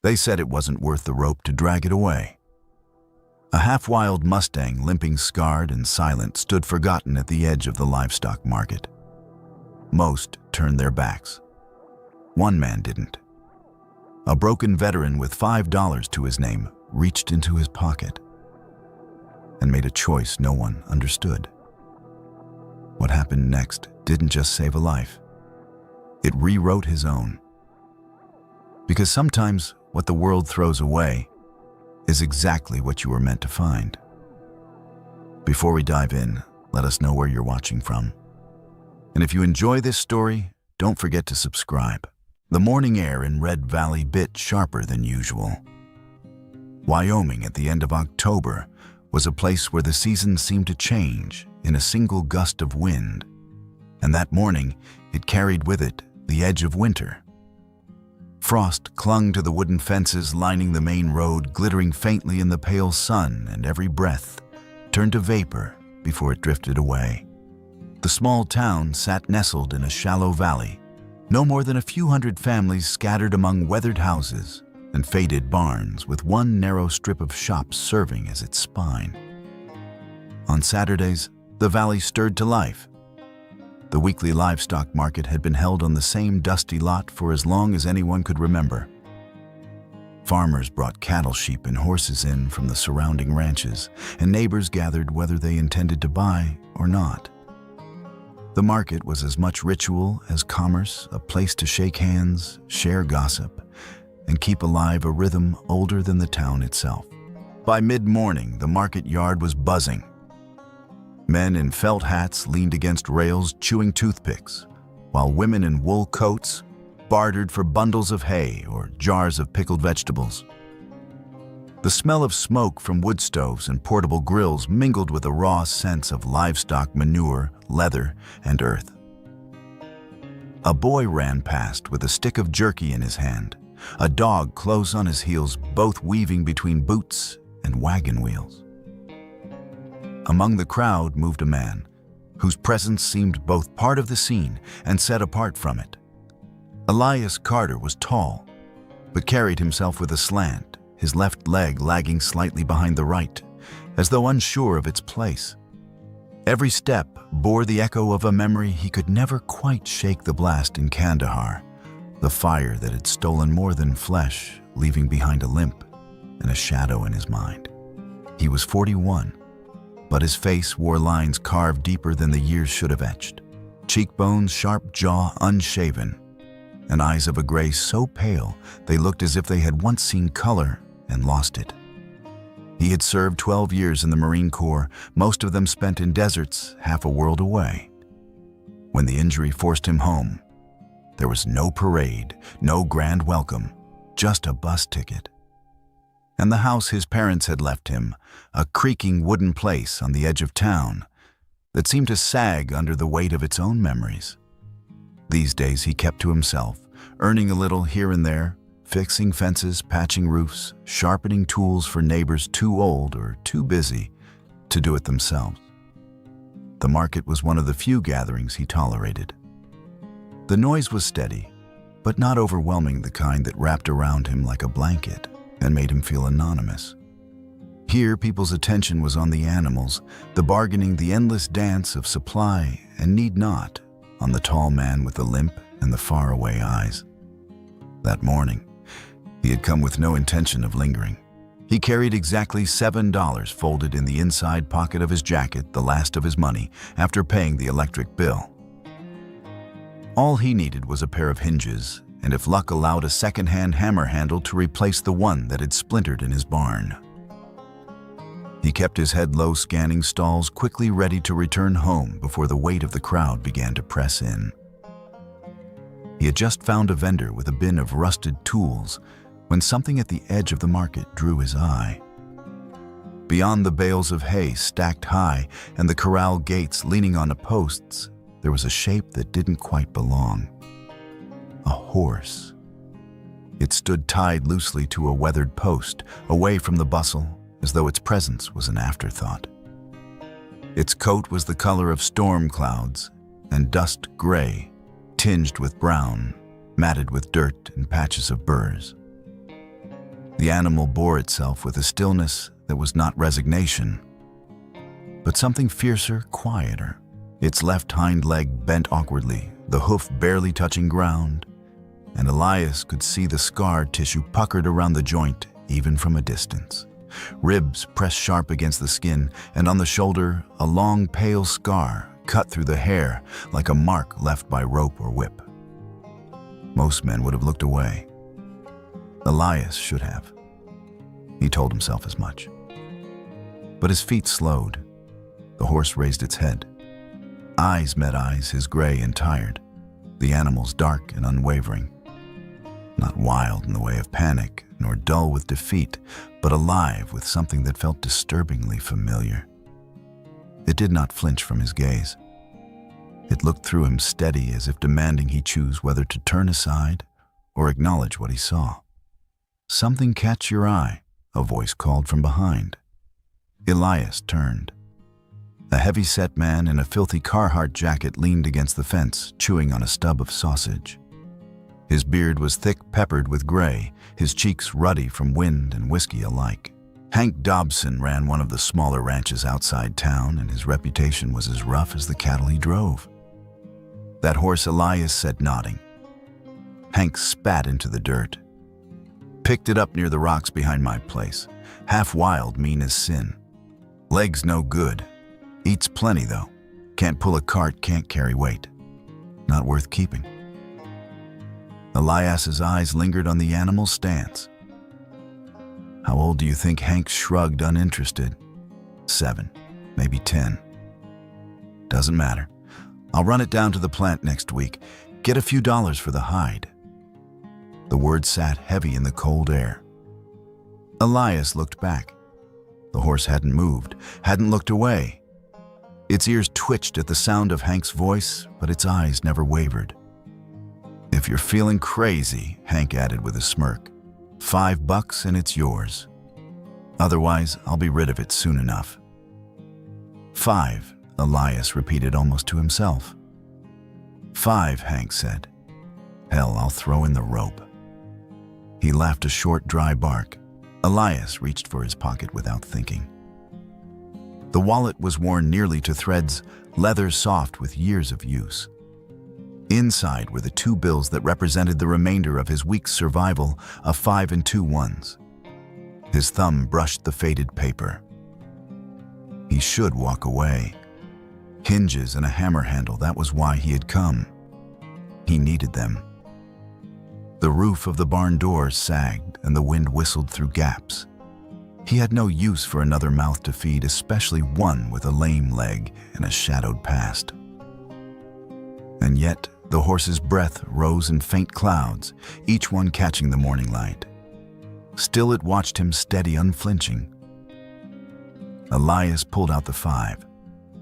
They said it wasn't worth the rope to drag it away. A half-wild Mustang, limping, scarred, and silent, stood forgotten at the edge of the livestock market. Most turned their backs. One man didn't. A broken veteran with $5 to his name reached into his pocket and made a choice no one understood. What happened next didn't just save a life. It rewrote his own. Because sometimes what the world throws away is exactly what you were meant to find. Before we dive in, let us know where you're watching from. And if you enjoy this story, don't forget to subscribe. The morning air in Red Valley bit sharper than usual. Wyoming at the end of October was a place where the seasons seemed to change in a single gust of wind. And that morning, it carried with it the edge of winter. Frost clung to the wooden fences lining the main road, glittering faintly in the pale sun, and every breath turned to vapor before it drifted away. The small town sat nestled in a shallow valley, no more than a few hundred families scattered among weathered houses and faded barns, with one narrow strip of shops serving as its spine. On Saturdays, the valley stirred to life. The weekly livestock market had been held on the same dusty lot for as long as anyone could remember. Farmers brought cattle, sheep, and horses in from the surrounding ranches, and neighbors gathered whether they intended to buy or not. The market was as much ritual as commerce, a place to shake hands, share gossip, and keep alive a rhythm older than the town itself. By mid-morning, the market yard was buzzing. Men in felt hats leaned against rails chewing toothpicks, while women in wool coats bartered for bundles of hay or jars of pickled vegetables. The smell of smoke from wood stoves and portable grills mingled with a raw sense of livestock manure, leather, and earth. A boy ran past with a stick of jerky in his hand, a dog close on his heels, both weaving between boots and wagon wheels. Among the crowd moved a man whose presence seemed both part of the scene and set apart from it. Elias Carter was tall, but carried himself with a slant, his left leg lagging slightly behind the right, as though unsure of its place. Every step bore the echo of a memory he could never quite shake: the blast in Kandahar, the fire that had stolen more than flesh, leaving behind a limp and a shadow in his mind. He was 41, but his face wore lines carved deeper than the years should have etched. Cheekbones, sharp jaw, unshaven, and eyes of a gray so pale they looked as if they had once seen color and lost it. He had served 12 years in the Marine Corps, most of them spent in deserts half a world away. When the injury forced him home, there was no parade, no grand welcome, just a bus ticket. And the house his parents had left him, a creaking wooden place on the edge of town that seemed to sag under the weight of its own memories. These days he kept to himself, earning a little here and there, fixing fences, patching roofs, sharpening tools for neighbors too old or too busy to do it themselves. The market was one of the few gatherings he tolerated. The noise was steady, but not overwhelming, the kind that wrapped around him like a blanket and made him feel anonymous. Here, people's attention was on the animals, the bargaining, the endless dance of supply and need not, on the tall man with the limp and the faraway eyes. That morning, he had come with no intention of lingering. He carried exactly $7 folded in the inside pocket of his jacket, the last of his money, after paying the electric bill. All he needed was a pair of hinges, and if luck allowed, a second-hand hammer handle to replace the one that had splintered in his barn. He kept his head low, scanning stalls, quickly ready to return home before the weight of the crowd began to press in. He had just found a vendor with a bin of rusted tools when something at the edge of the market drew his eye. Beyond the bales of hay stacked high and the corral gates leaning on posts, there was a shape that didn't quite belong. A horse. It stood tied loosely to a weathered post, away from the bustle, as though its presence was an afterthought. Its coat was the color of storm clouds and dust gray, tinged with brown, matted with dirt and patches of burrs. The animal bore itself with a stillness that was not resignation, but something fiercer, quieter. Its left hind leg bent awkwardly, the hoof barely touching ground, and Elias could see the scarred tissue puckered around the joint even from a distance. Ribs pressed sharp against the skin, and on the shoulder, a long pale scar cut through the hair like a mark left by rope or whip. Most men would have looked away. Elias should have. He told himself as much. But his feet slowed. The horse raised its head. Eyes met eyes, his gray and tired. The animal's dark and unwavering. Not wild in the way of panic, nor dull with defeat, but alive with something that felt disturbingly familiar. It did not flinch from his gaze. It looked through him steady, as if demanding he choose whether to turn aside or acknowledge what he saw. "Something catch your eye," a voice called from behind. Elias turned. A heavy-set man in a filthy Carhartt jacket leaned against the fence, chewing on a stub of sausage. His beard was thick, peppered with gray, his cheeks ruddy from wind and whiskey alike. Hank Dobson ran one of the smaller ranches outside town, and his reputation was as rough as the cattle he drove. "That horse," Elias said, nodding. Hank spat into the dirt. "Picked it up near the rocks behind my place. Half wild, mean as sin. Legs no good. Eats plenty, though. Can't pull a cart, can't carry weight. Not worth keeping." Elias's eyes lingered on the animal's stance. "How old do you think?" Hank shrugged, uninterested. 7, maybe 10. "Doesn't matter. I'll run it down to the plant next week. Get a few dollars for the hide." The words sat heavy in the cold air. Elias looked back. The horse hadn't moved, hadn't looked away. Its ears twitched at the sound of Hank's voice, but its eyes never wavered. "If you're feeling crazy," Hank added with a smirk, $5 and it's yours. Otherwise, I'll be rid of it soon enough." "5," Elias repeated almost to himself. "5," Hank said. "Hell, I'll throw in the rope." He laughed a short, dry bark. Elias reached for his pocket without thinking. The wallet was worn nearly to threads, leather soft with years of use. Inside were the 2 bills that represented the remainder of his week's survival, a 5 and 2 ones. His thumb brushed the faded paper. He should walk away. Hinges and a hammer handle, that was why he had come. He needed them. The roof of the barn door sagged and the wind whistled through gaps. He had no use for another mouth to feed, especially one with a lame leg and a shadowed past. And yet, the horse's breath rose in faint clouds, each one catching the morning light. Still it watched him steady, unflinching. Elias pulled out the 5,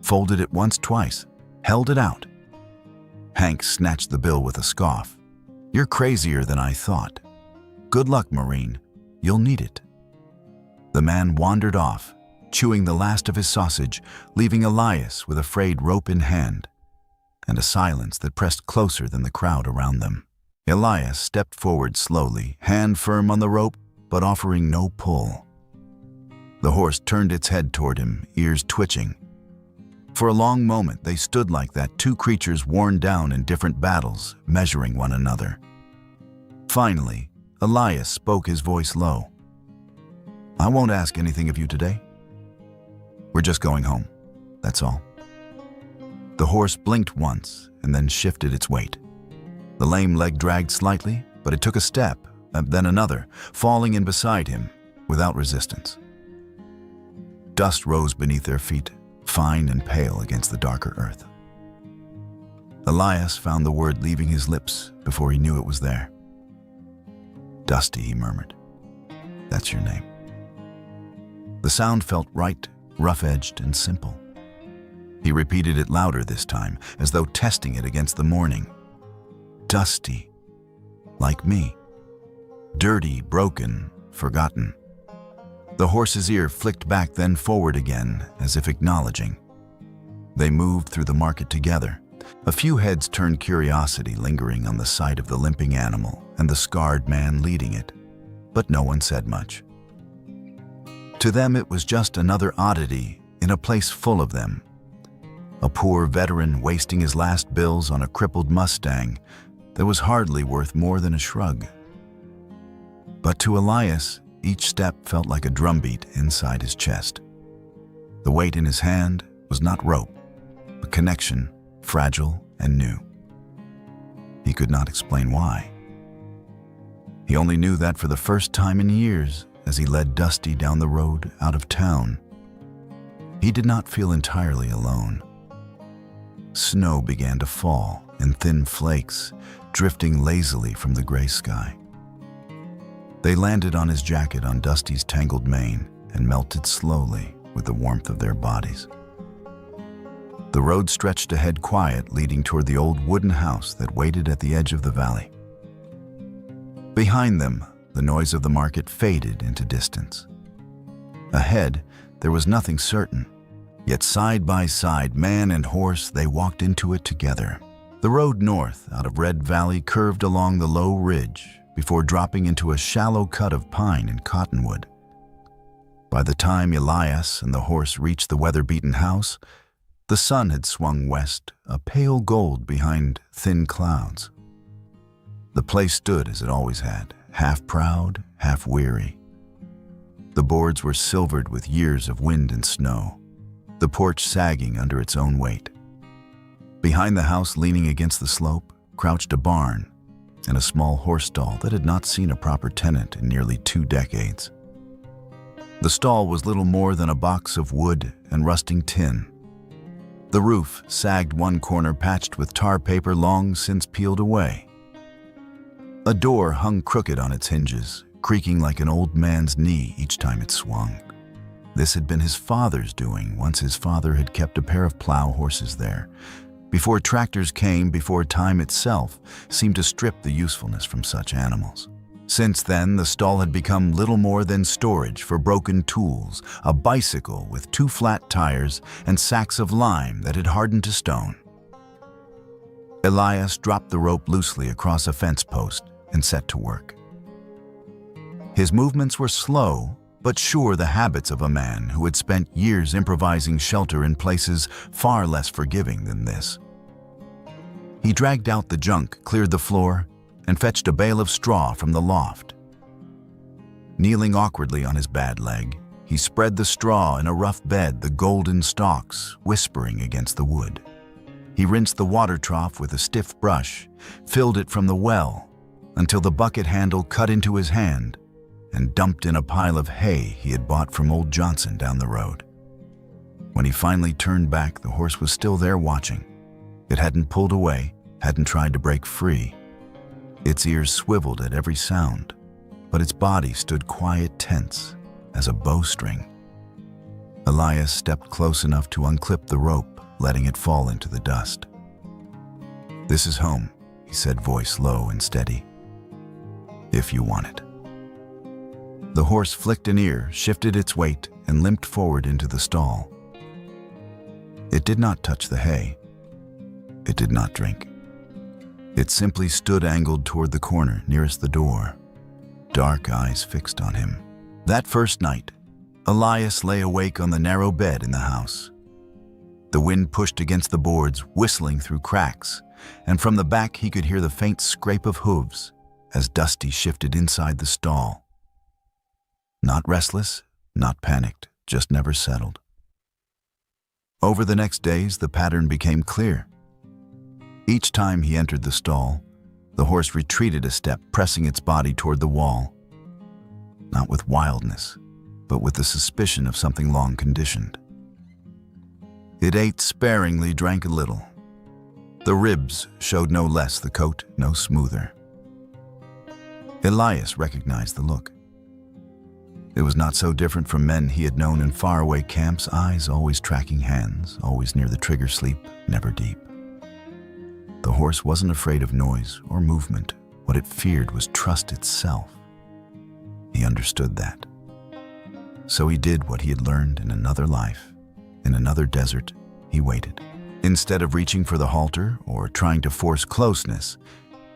folded it once, twice, held it out. Hank snatched the bill with a scoff. "You're crazier than I thought. Good luck, Marine. You'll need it." The man wandered off, chewing the last of his sausage, leaving Elias with a frayed rope in hand, and a silence that pressed closer than the crowd around them. Elias stepped forward slowly, hand firm on the rope, but offering no pull. The horse turned its head toward him, ears twitching. For a long moment they stood like that, 2 creatures worn down in different battles, measuring one another. Finally, Elias spoke, his voice low. "I won't ask anything of you today. We're just going home, that's all." The horse blinked once and then shifted its weight. The lame leg dragged slightly, but it took a step, then another, falling in beside him without resistance. Dust rose beneath their feet, fine and pale against the darker earth. Elias found the word leaving his lips before he knew it was there. "Dusty," he murmured. "That's your name." The sound felt right, rough-edged, and simple. He repeated it louder this time, as though testing it against the morning. "Dusty. Like me. Dirty, broken, forgotten." The horse's ear flicked back, then forward again, as if acknowledging. They moved through the market together. A few heads turned, curiosity lingering on the sight of the limping animal and the scarred man leading it. but no one said much. To them, it was just another oddity in a place full of them. A poor veteran wasting his last bills on a crippled Mustang that was hardly worth more than a shrug. But to Elias, each step felt like a drumbeat inside his chest. The weight in his hand was not rope, but connection, fragile and new. He could not explain why. He only knew that for the first time in years, as he led Dusty down the road out of town, he did not feel entirely alone. Snow began to fall in thin flakes, drifting lazily from the gray sky. They landed on his jacket on Dusty's tangled mane and melted slowly with the warmth of their bodies. The road stretched ahead quiet, leading toward the old wooden house that waited at the edge of the valley. Behind them, the noise of the market faded into distance. Ahead, there was nothing certain, yet side by side, man and horse, they walked into it together. The road north out of Red Valley curved along the low ridge before dropping into a shallow cut of pine and cottonwood. By the time Elias and the horse reached the weather-beaten house, the sun had swung west, a pale gold behind thin clouds. The place stood as it always had, half proud, half weary. The boards were silvered with years of wind and snow, the porch sagging under its own weight. Behind the house, leaning against the slope, crouched a barn and a small horse stall that had not seen a proper tenant in nearly 2 decades. The stall was little more than a box of wood and rusting tin. The roof sagged one corner patched with tar paper long since peeled away. A door hung crooked on its hinges, creaking like an old man's knee each time it swung. This had been his father's doing once his father had kept a pair of plow horses there, before tractors came, before time itself seemed to strip the usefulness from such animals. Since then, the stall had become little more than storage for broken tools, a bicycle with 2 flat tires and sacks of lime that had hardened to stone. Elias dropped the rope loosely across a fence post and set to work. His movements were slow, but sure the habits of a man who had spent years improvising shelter in places far less forgiving than this. He dragged out the junk, cleared the floor, and fetched a bale of straw from the loft. Kneeling awkwardly on his bad leg, he spread the straw in a rough bed, the golden stalks whispering against the wood. He rinsed the water trough with a stiff brush, filled it from the well until the bucket handle cut into his hand, and dumped in a pile of hay he had bought from old Johnson down the road. When he finally turned back, the horse was still there watching. It hadn't pulled away, hadn't tried to break free. Its ears swiveled at every sound, but its body stood quiet, tense as a bowstring. Elias stepped close enough to unclip the rope, letting it fall into the dust. "This is home," he said, voice low and steady. "If you want it." The horse flicked an ear, shifted its weight, and limped forward into the stall. It did not touch the hay. It did not drink. It simply stood angled toward the corner nearest the door, dark eyes fixed on him. That first night, Elias lay awake on the narrow bed in the house. The wind pushed against the boards, whistling through cracks, and from the back he could hear the faint scrape of hooves as Dusty shifted inside the stall. Not restless, not panicked, just never settled. Over the next days, the pattern became clear. Each time he entered the stall, the horse retreated a step, pressing its body toward the wall. Not with wildness, but with the suspicion of something long conditioned. It ate sparingly, drank a little. The ribs showed no less, the coat no smoother. Elias recognized the look. It was not so different from men he had known in faraway camps, eyes always tracking hands, always near the trigger, sleep never deep. The horse wasn't afraid of noise or movement. What it feared was trust itself. He understood that. So he did what he had learned in another life. In another desert, he waited. Instead of reaching for the halter or trying to force closeness,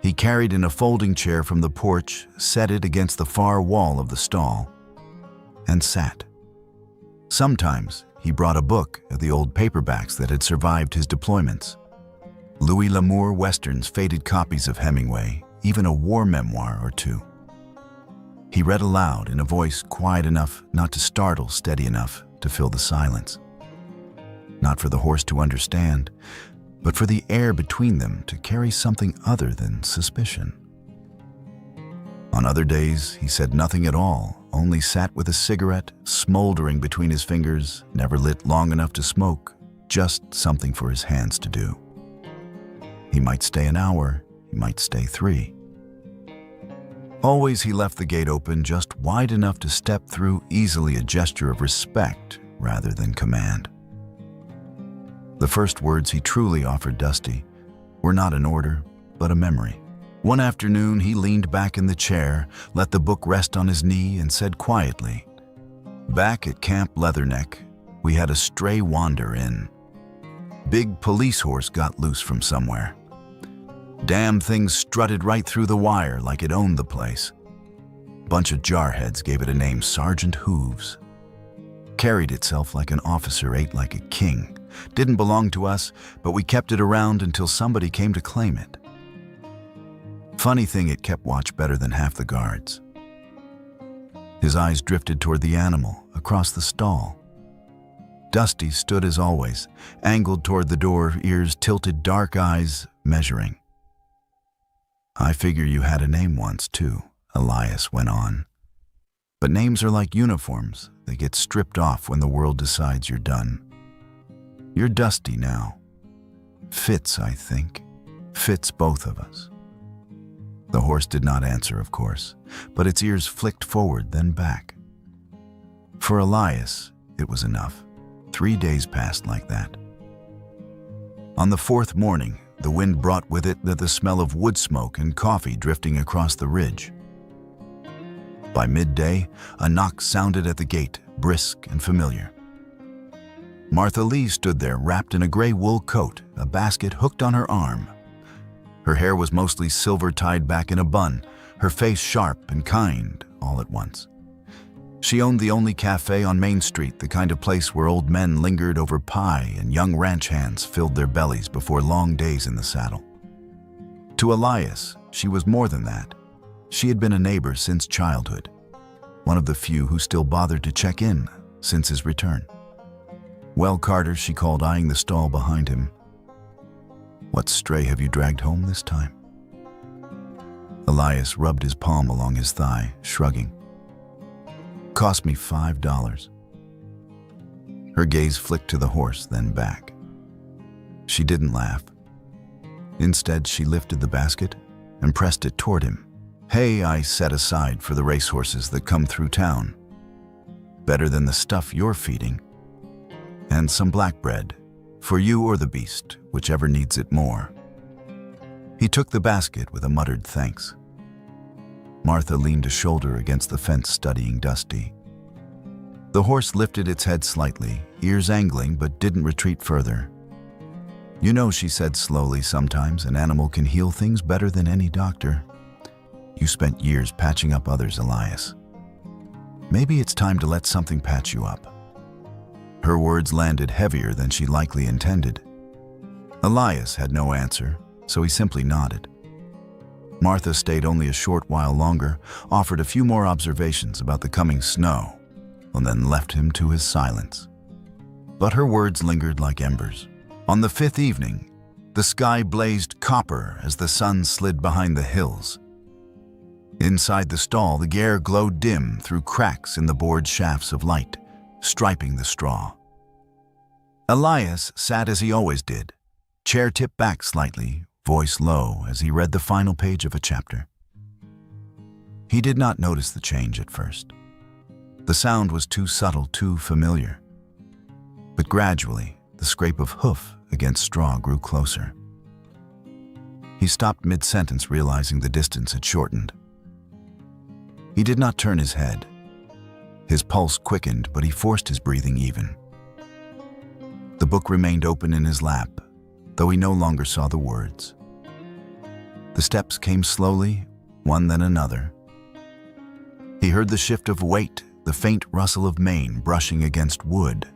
He carried in a folding chair from the porch, set it against the far wall of the stall, and sat. Sometimes he brought a book of the old paperbacks that had survived his deployments. Louis L'Amour westerns, faded copies of Hemingway, even a war memoir or two. He read aloud in a voice quiet enough not to startle, steady enough to fill the silence. Not for the horse to understand, but for the air between them to carry something other than suspicion. On other days, he said nothing at all, only sat with a cigarette smoldering between his fingers, never lit long enough to smoke, just something for his hands to do. He might stay an hour, he might stay 3. Always he left the gate open just wide enough to step through, easily, a gesture of respect rather than command. The first words he truly offered Dusty were not an order, but a memory. One afternoon, he leaned back in the chair, let the book rest on his knee, and said quietly, "Back at Camp Leatherneck, we had a stray wander in. Big police horse got loose from somewhere. Damn thing strutted right through the wire like it owned the place. Bunch of jarheads gave it a name, Sergeant Hooves. Carried itself like an officer, ate like a king. Didn't belong to us, but we kept it around until somebody came to claim it. Funny thing, it kept watch better than half the guards." His eyes drifted toward the animal across the stall. Dusty stood as always, angled toward the door, ears tilted, dark eyes measuring. "I figure you had a name once, too," Elias went on. "But names are like uniforms. They get stripped off when the world decides you're done. You're Dusty now. Fits, I think. Fits both of us." The horse did not answer, of course, but its ears flicked forward, then back. For Elias, it was enough. 3 days passed like that. On the 4th morning, the wind brought with it the smell of wood smoke and coffee drifting across the ridge. By midday, a knock sounded at the gate, brisk and familiar. Martha Lee stood there, wrapped in a gray wool coat, a basket hooked on her arm. Her hair was mostly silver, tied back in a bun, her face sharp and kind all at once. She owned the only cafe on Main Street, the kind of place where old men lingered over pie and young ranch hands filled their bellies before long days in the saddle. To Elias, she was more than that. She had been a neighbor since childhood, one of the few who still bothered to check in since his return. "Well, Carter," she called, eyeing the stall behind him. "What stray have you dragged home this time?" Elias rubbed his palm along his thigh, shrugging. "Cost me $5. Her gaze flicked to the horse, then back. She didn't laugh. Instead, she lifted the basket and pressed it toward him. "Hay I set aside for the racehorses that come through town. Better than the stuff you're feeding. And some black bread, for you or the beast, whichever needs it more." He took the basket with a muttered thanks. Martha leaned a shoulder against the fence, studying Dusty. The horse lifted its head slightly, ears angling, but didn't retreat further. "You know," she said slowly, "sometimes an animal can heal things better than any doctor. You spent years patching up others, Elias. Maybe it's time to let something patch you up." Her words landed heavier than she likely intended. Elias had no answer, so he simply nodded. Martha stayed only a short while longer, offered a few more observations about the coming snow, and then left him to his silence. But her words lingered like embers. On the 5th evening, the sky blazed copper as the sun slid behind the hills. Inside the stall, the air glowed dim through cracks in the board shafts of light, striping the straw. Elias sat as he always did, chair tipped back slightly, voice low as he read the final page of a chapter. He did not notice the change at first. The sound was too subtle, too familiar. But gradually, the scrape of hoof against straw grew closer. He stopped mid-sentence, realizing the distance had shortened. He did not turn his head. His pulse quickened, but he forced his breathing even. The book remained open in his lap, though he no longer saw the words. The steps came slowly, one then another. He heard the shift of weight, the faint rustle of mane brushing against wood.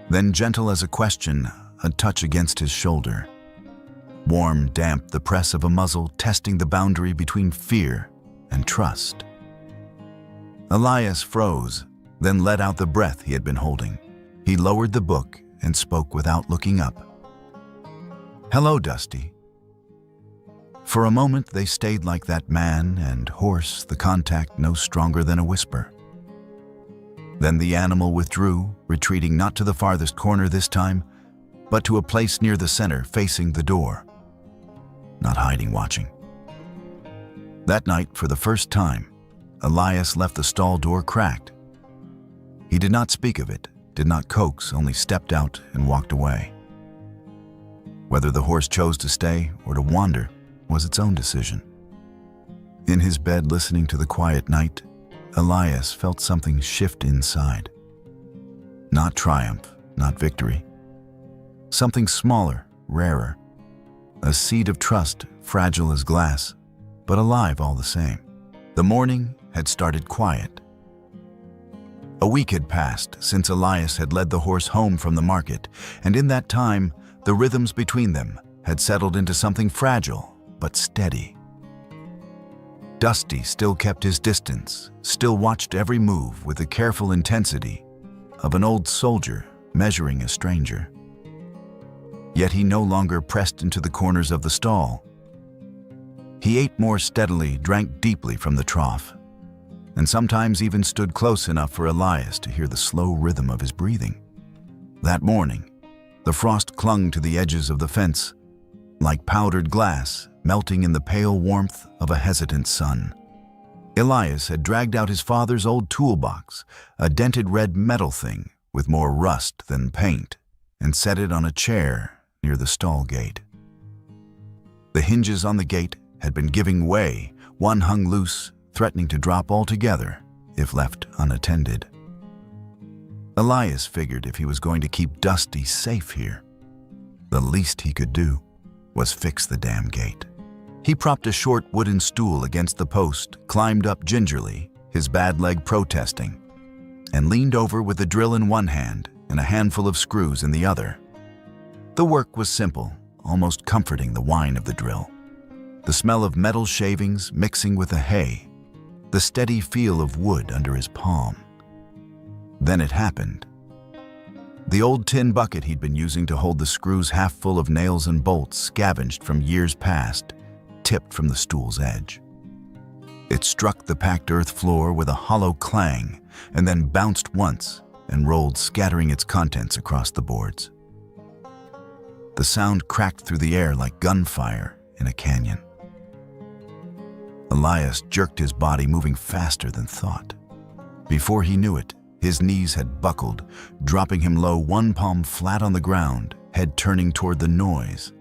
Then, gentle as a question, a touch against his shoulder. Warm, damp, the press of a muzzle testing the boundary between fear and trust. Elias froze, then let out the breath he had been holding. He lowered the book and spoke without looking up. "Hello, Dusty." For a moment they stayed like that man and horse, the contact no stronger than a whisper. Then the animal withdrew, retreating not to the farthest corner this time, but to a place near the center facing the door. Not hiding, watching. That night, for the first time, Elias left the stall door cracked. He did not speak of it, did not coax, only stepped out and walked away. Whether the horse chose to stay or to wander was its own decision. In his bed, listening to the quiet night, Elias felt something shift inside. Not triumph, not victory. Something smaller, rarer. A seed of trust, fragile as glass, but alive all the same. The morning had started quiet. A week had passed since Elias had led the horse home from the market, and in that time, the rhythms between them had settled into something fragile but steady. Dusty still kept his distance, still watched every move with the careful intensity of an old soldier measuring a stranger. Yet he no longer pressed into the corners of the stall. He ate more steadily, drank deeply from the trough, and sometimes even stood close enough for Elias to hear the slow rhythm of his breathing. That morning, the frost clung to the edges of the fence, like powdered glass melting in the pale warmth of a hesitant sun. Elias had dragged out his father's old toolbox, a dented red metal thing with more rust than paint, and set it on a chair near the stall gate. The hinges on the gate had been giving way, one hung loose, threatening to drop altogether if left unattended. Elias figured if he was going to keep Dusty safe here, the least he could do was fix the damn gate. He propped a short wooden stool against the post, climbed up gingerly, his bad leg protesting, and leaned over with the drill in one hand and a handful of screws in the other. The work was simple, almost comforting, the whine of the drill. The smell of metal shavings mixing with the hay, the steady feel of wood under his palm. Then it happened. The old tin bucket he'd been using to hold the screws half full of nails and bolts scavenged from years past, tipped from the stool's edge. It struck the packed earth floor with a hollow clang and then bounced once and rolled, scattering its contents across the boards. The sound cracked through the air like gunfire in a canyon. Elias jerked his body, moving faster than thought. Before he knew it, his knees had buckled, dropping him low, one palm flat on the ground, head turning toward the noise.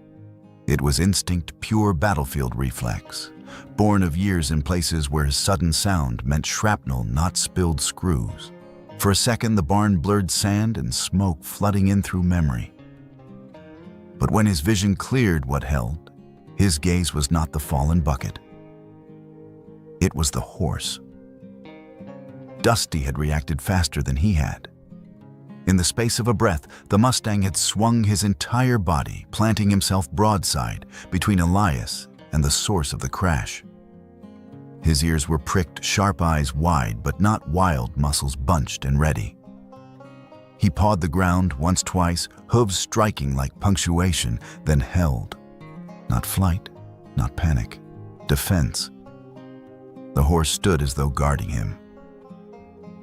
It was instinct, pure battlefield reflex, born of years in places where a sudden sound meant shrapnel, not spilled screws. For a second, the barn blurred, sand and smoke flooding in through memory. But when his vision cleared what held, his gaze was not the fallen bucket. It was the horse. Dusty had reacted faster than he had. In the space of a breath, the Mustang had swung his entire body, planting himself broadside between Elias and the source of the crash. His ears were pricked, sharp eyes wide, but not wild, muscles bunched and ready. He pawed the ground once, twice, hooves striking like punctuation, then held. Not flight, not panic, defense. The horse stood as though guarding him.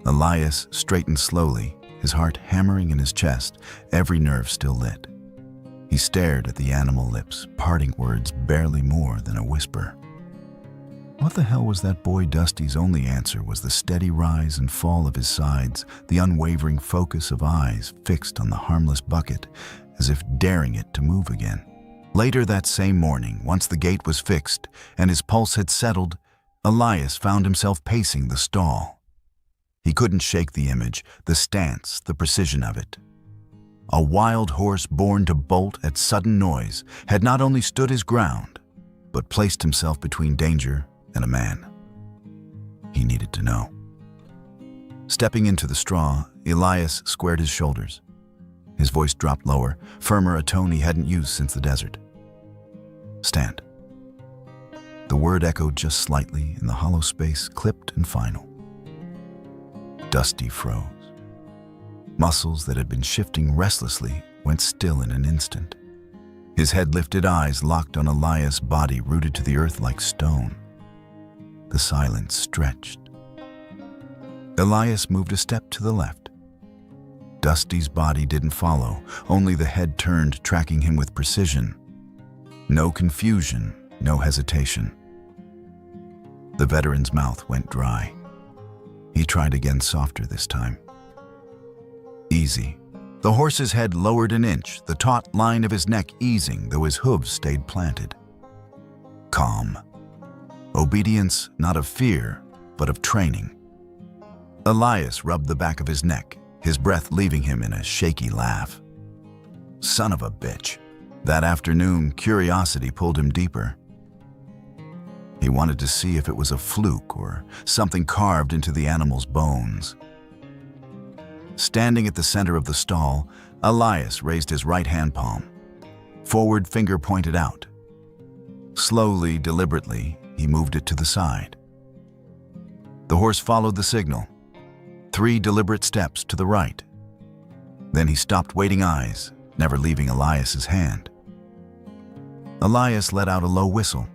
Elias straightened slowly, his heart hammering in his chest, every nerve still lit. He stared at the animal lips, parting words barely more than a whisper. What the hell was that boy Dusty's only answer was the steady rise and fall of his sides, the unwavering focus of eyes fixed on the harmless bucket, as if daring it to move again. Later that same morning, once the gate was fixed and his pulse had settled, Elias found himself pacing the stall. He couldn't shake the image, the stance, the precision of it. A wild horse born to bolt at sudden noise had not only stood his ground, but placed himself between danger and a man. He needed to know. Stepping into the straw, Elias squared his shoulders. His voice dropped lower, firmer, a tone he hadn't used since the desert. Stand. The word echoed just slightly in the hollow space, clipped and final. Dusty froze. Muscles that had been shifting restlessly went still in an instant. His head-lifted eyes locked on Elias' body rooted to the earth like stone. The silence stretched. Elias moved a step to the left. Dusty's body didn't follow, only the head turned, tracking him with precision. No confusion, no hesitation. The veteran's mouth went dry. He tried again, softer this time. Easy. The horse's head lowered an inch, the taut line of his neck easing, though his hooves stayed planted. Calm. Obedience not of fear, but of training. Elias rubbed the back of his neck, his breath leaving him in a shaky laugh. Son of a bitch. That afternoon, curiosity pulled him deeper. He wanted to see if it was a fluke or something carved into the animal's bones. Standing at the center of the stall, Elias raised his right hand palm. Forward finger pointed out. Slowly, deliberately, he moved it to the side. The horse followed the signal. 3 deliberate steps to the right. Then he stopped, waiting eyes, never leaving Elias's hand. Elias let out a low whistle.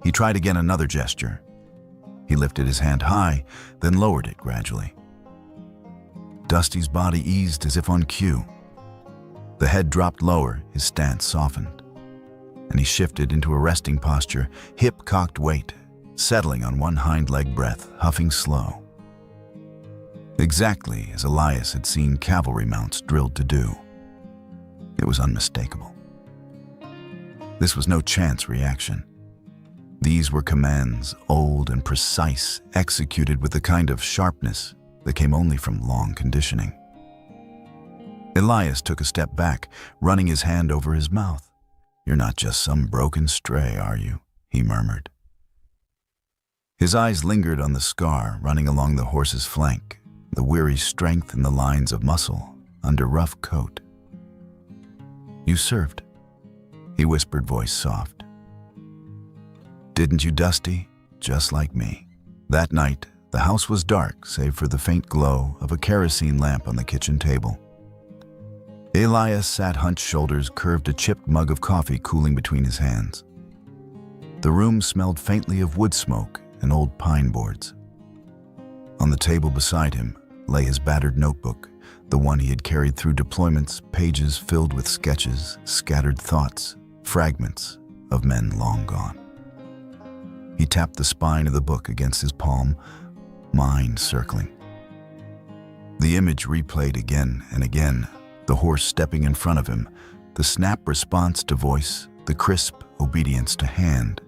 He tried again, another gesture. He lifted his hand high, then lowered it gradually. Dusty's body eased as if on cue. The head dropped lower, his stance softened. And he shifted into a resting posture, hip cocked weight, settling on one hind leg breath, huffing slow. Exactly as Elias had seen cavalry mounts drilled to do. It was unmistakable. This was no chance reaction. These were commands, old and precise, executed with the kind of sharpness that came only from long conditioning. Elias took a step back, running his hand over his mouth. "You're not just some broken stray, are you?" he murmured. His eyes lingered on the scar running along the horse's flank, the weary strength in the lines of muscle under rough coat. "You served," he whispered, voice soft. "Didn't you, Dusty? Just like me." That night, the house was dark save for the faint glow of a kerosene lamp on the kitchen table. Elias sat hunched, shoulders curved, a chipped mug of coffee cooling between his hands. The room smelled faintly of wood smoke and old pine boards. On the table beside him lay his battered notebook, the one he had carried through deployments, pages filled with sketches, scattered thoughts, fragments of men long gone. He tapped the spine of the book against his palm, mind circling. The image replayed again and again, the horse stepping in front of him, the snap response to voice, the crisp obedience to hand.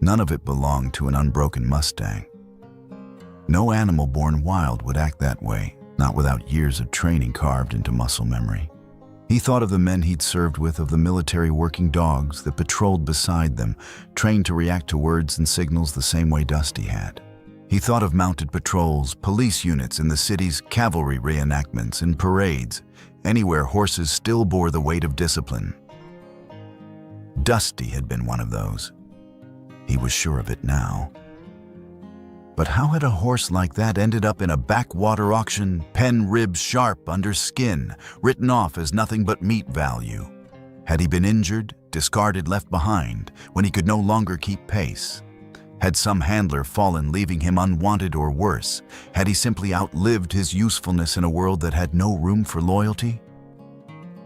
None of it belonged to an unbroken Mustang. No animal born wild would act that way, not without years of training carved into muscle memory. He thought of the men he'd served with, of the military working dogs that patrolled beside them, trained to react to words and signals the same way Dusty had. He thought of mounted patrols, police units in the city's cavalry reenactments and parades, anywhere horses still bore the weight of discipline. Dusty had been one of those. He was sure of it now. But how had a horse like that ended up in a backwater auction, pen ribs sharp under skin, written off as nothing but meat value? Had he been injured, discarded, left behind, when he could no longer keep pace? Had some handler fallen, leaving him unwanted, or worse? Had he simply outlived his usefulness in a world that had no room for loyalty?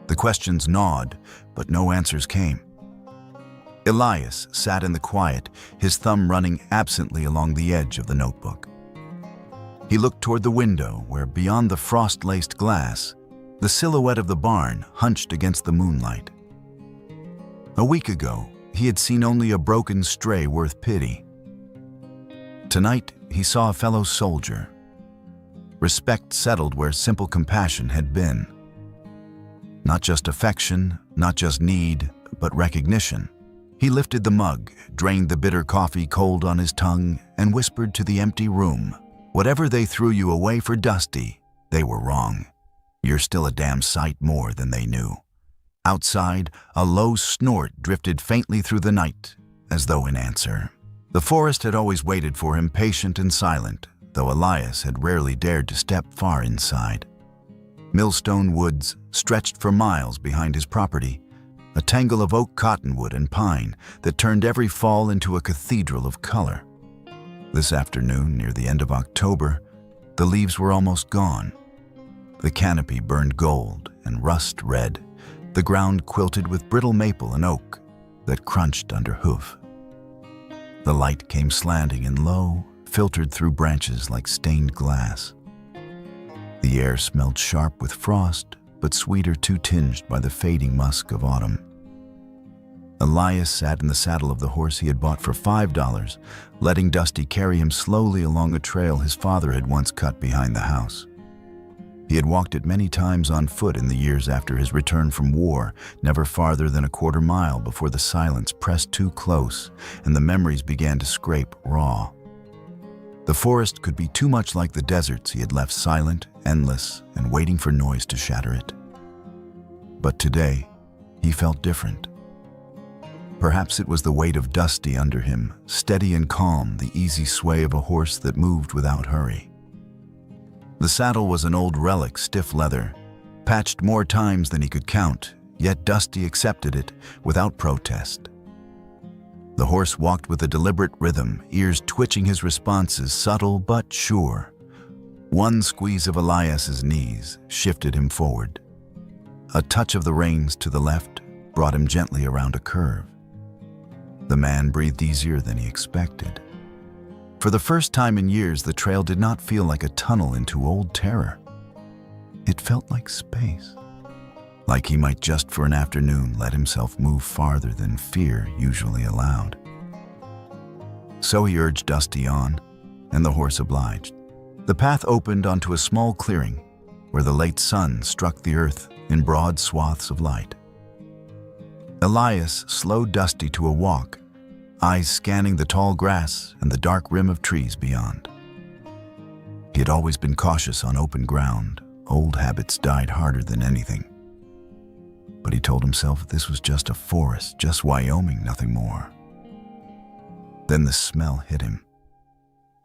The questions gnawed, but no answers came. Elias sat in the quiet, his thumb running absently along the edge of the notebook. He looked toward the window where, beyond the frost-laced glass, the silhouette of the barn hunched against the moonlight. A week ago, he had seen only a broken stray worth pity. Tonight, he saw a fellow soldier. Respect settled where simple compassion had been. Not just affection, not just need, but recognition. He lifted the mug, drained the bitter coffee cold on his tongue, and whispered to the empty room, "Whatever they threw you away for, Dusty, they were wrong. You're still a damn sight more than they knew." Outside, a low snort drifted faintly through the night, as though in answer. The forest had always waited for him, patient and silent, though Elias had rarely dared to step far inside. Millstone Woods stretched for miles behind his property, a tangle of oak, cottonwood, and pine that turned every fall into a cathedral of color. This afternoon, near the end of October, the leaves were almost gone. The canopy burned gold and rust red, the ground quilted with brittle maple and oak that crunched under hoof. The light came slanting and low, filtered through branches like stained glass. The air smelled sharp with frost, but sweeter too tinged by the fading musk of autumn. Elias sat in the saddle of the horse he had bought for $5, letting Dusty carry him slowly along a trail his father had once cut behind the house. He had walked it many times on foot in the years after his return from war, never farther than a quarter mile before the silence pressed too close and the memories began to scrape raw. The forest could be too much like the deserts he had left, silent, endless, and waiting for noise to shatter it. But today, he felt different. Perhaps it was the weight of Dusty under him, steady and calm, the easy sway of a horse that moved without hurry. The saddle was an old relic, stiff leather, patched more times than he could count, yet Dusty accepted it without protest. The horse walked with a deliberate rhythm, ears twitching his responses, subtle but sure. One squeeze of Elias's knees shifted him forward. A touch of the reins to the left brought him gently around a curve. The man breathed easier than he expected. For the first time in years, the trail did not feel like a tunnel into old terror. It felt like space. Like he might just for an afternoon let himself move farther than fear usually allowed. So he urged Dusty on, and the horse obliged. The path opened onto a small clearing where the late sun struck the earth in broad swaths of light. Elias slowed Dusty to a walk, eyes scanning the tall grass and the dark rim of trees beyond. He had always been cautious on open ground. Old habits died harder than anything. But he told himself this was just a forest, just Wyoming, nothing more. Then the smell hit him.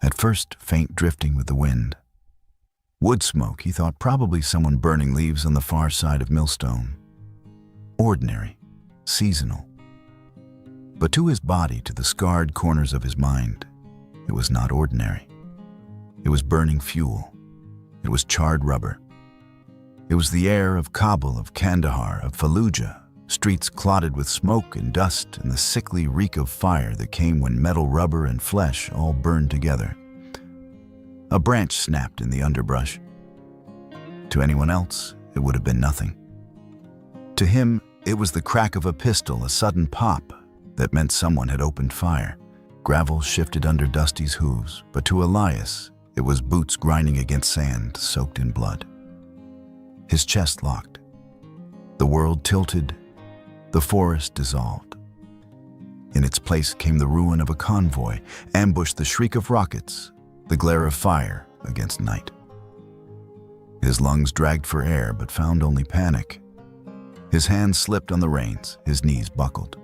At first, faint drifting with the wind. Wood smoke, he thought, probably someone burning leaves on the far side of Millstone. Ordinary, seasonal. But to his body, to the scarred corners of his mind, it was not ordinary. It was burning fuel. It was charred rubber. It was the air of Kabul, of Kandahar, of Fallujah, streets clotted with smoke and dust and the sickly reek of fire that came when metal, rubber, and flesh all burned together. A branch snapped in the underbrush. To anyone else, it would have been nothing. To him, it was the crack of a pistol, a sudden pop that meant someone had opened fire. Gravel shifted under Dusty's hooves, but to Elias, it was boots grinding against sand, soaked in blood. His chest locked. The world tilted. The forest dissolved. In its place came the ruin of a convoy, ambushed, the shriek of rockets, the glare of fire against night. His lungs dragged for air but found only panic. His hands slipped on the reins, his knees buckled.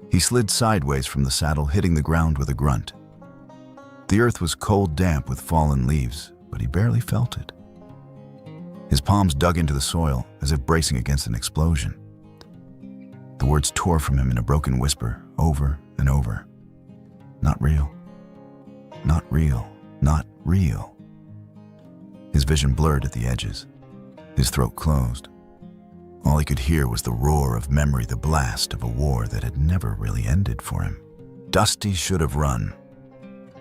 He slid sideways from the saddle, hitting the ground with a grunt. The earth was cold, damp with fallen leaves, but he barely felt it. His palms dug into the soil as if bracing against an explosion. The words tore from him in a broken whisper, over and over. Not real. Not real. Not real. His vision blurred at the edges. His throat closed. All he could hear was the roar of memory, the blast of a war that had never really ended for him. Dusty should have run.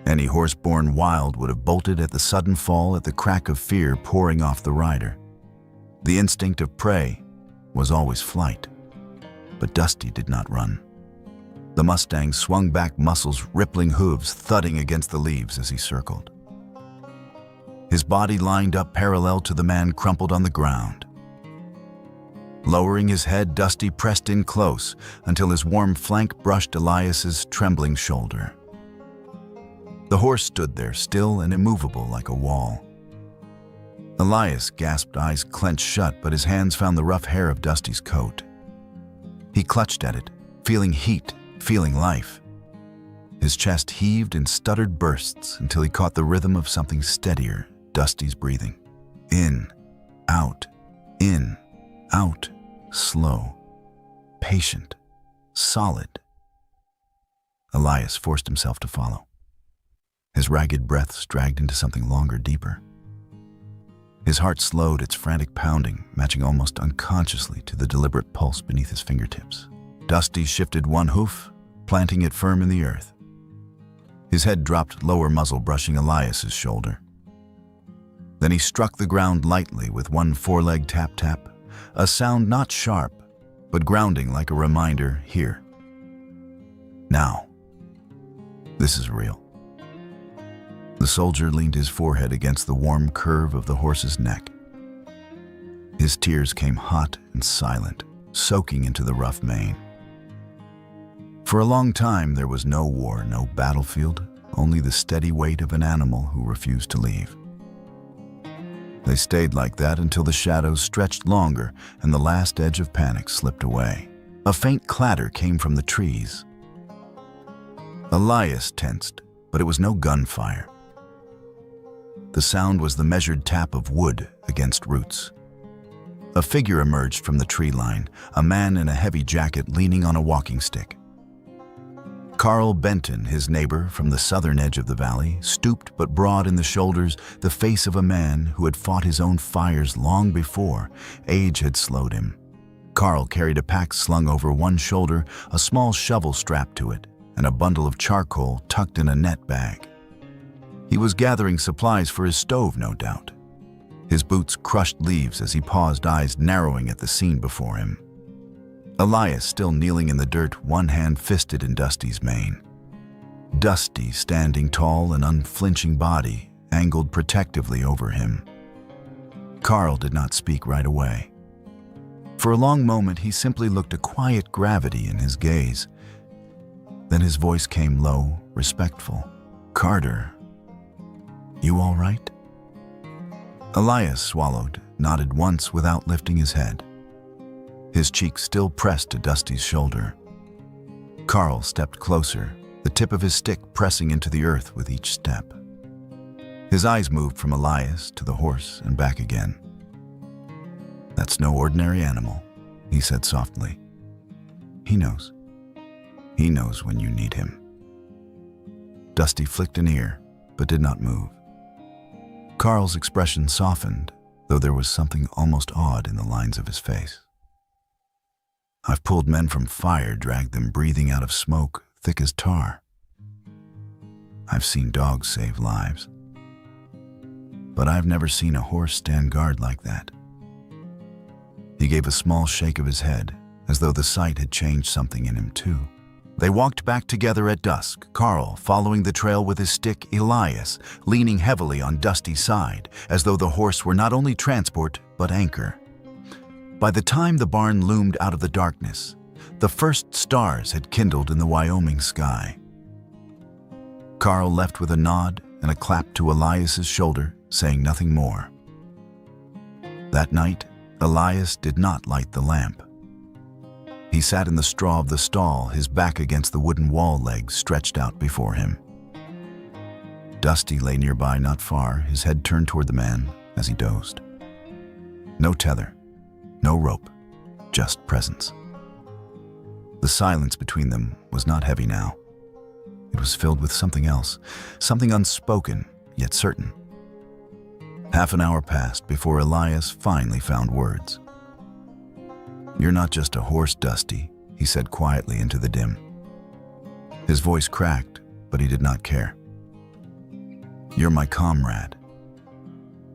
Any horse-born wild would have bolted at the sudden fall, at the crack of fear pouring off the rider. The instinct of prey was always flight. But Dusty did not run. The Mustang swung back, muscles, rippling hooves thudding against the leaves as he circled. His body lined up parallel to the man crumpled on the ground. Lowering his head, Dusty pressed in close until his warm flank brushed Elias's trembling shoulder. The horse stood there, still and immovable like a wall. Elias gasped, eyes clenched shut, but his hands found the rough hair of Dusty's coat. He clutched at it, feeling heat, feeling life. His chest heaved in stuttered bursts until he caught the rhythm of something steadier, Dusty's breathing. In, out, slow, patient, solid. Elias forced himself to follow. His ragged breaths dragged into something longer, deeper. His heart slowed its frantic pounding, matching almost unconsciously to the deliberate pulse beneath his fingertips. Dusty shifted one hoof, planting it firm in the earth. His head dropped, lower muzzle brushing Elias's shoulder. Then he struck the ground lightly with one foreleg tap-tap, a sound not sharp, but grounding like a reminder, here. Now. This is real. The soldier leaned his forehead against the warm curve of the horse's neck. His tears came hot and silent, soaking into the rough mane. For a long time, there was no war, no battlefield, only the steady weight of an animal who refused to leave. They stayed like that until the shadows stretched longer and the last edge of panic slipped away. A faint clatter came from the trees. Elias tensed, but it was no gunfire. The sound was the measured tap of wood against roots. A figure emerged from the tree line, a man in a heavy jacket leaning on a walking stick. Carl Benton, his neighbor from the southern edge of the valley, stooped but broad in the shoulders, the face of a man who had fought his own fires long before. Age had slowed him. Carl carried a pack slung over one shoulder, a small shovel strapped to it, and a bundle of charcoal tucked in a net bag. He was gathering supplies for his stove, no doubt. His boots crushed leaves as he paused, eyes narrowing at the scene before him. Elias still kneeling in the dirt, one hand fisted in Dusty's mane. Dusty, standing tall, an unflinching body, angled protectively over him. Carl did not speak right away. For a long moment, he simply looked, a quiet gravity in his gaze. Then his voice came low, respectful. "Carter, you all right?" Elias swallowed, nodded once without lifting his head. His cheek still pressed to Dusty's shoulder. Carl stepped closer, the tip of his stick pressing into the earth with each step. His eyes moved from Elias to the horse and back again. "That's no ordinary animal," he said softly. "He knows. He knows when you need him." Dusty flicked an ear, but did not move. Carl's expression softened, though there was something almost odd in the lines of his face. "I've pulled men from fire, dragged them breathing out of smoke, thick as tar. I've seen dogs save lives. But I've never seen a horse stand guard like that." He gave a small shake of his head, as though the sight had changed something in him too. They walked back together at dusk, Carl following the trail with his stick, Elias leaning heavily on Dusty's side, as though the horse were not only transport, but anchor. By the time the barn loomed out of the darkness, the first stars had kindled in the Wyoming sky. Carl left with a nod and a clap to Elias's shoulder, saying nothing more. That night, Elias did not light the lamp. He sat in the straw of the stall, his back against the wooden wall legs stretched out before him. Dusty lay nearby, not far, his head turned toward the man as he dozed. No tether, no rope, just presence. The silence between them was not heavy now. It was filled with something else, something unspoken, yet certain. Half an hour passed before Elias finally found words. "You're not just a horse, Dusty," he said quietly into the dim. His voice cracked, but he did not care. "You're my comrade,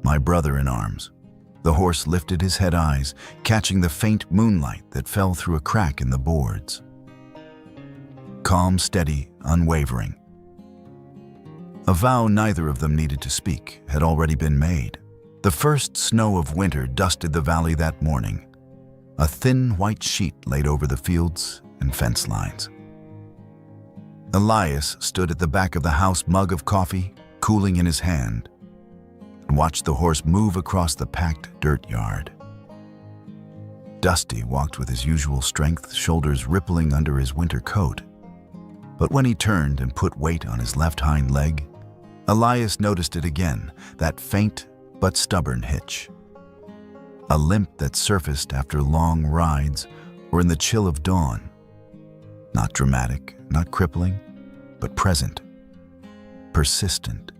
my brother in arms." The horse lifted his head, eyes catching the faint moonlight that fell through a crack in the boards. Calm, steady, unwavering. A vow neither of them needed to speak had already been made. The first snow of winter dusted the valley that morning. a thin white sheet laid over the fields and fence lines. Elias stood at the back of the house, mug of coffee cooling in his hand, and watched the horse move across the packed dirt yard. Dusty walked with his usual strength, shoulders rippling under his winter coat. But when he turned and put weight on his left hind leg, Elias noticed it again, that faint but stubborn hitch. A limp that surfaced after long rides or in the chill of dawn. Not dramatic, not crippling, but present, persistent.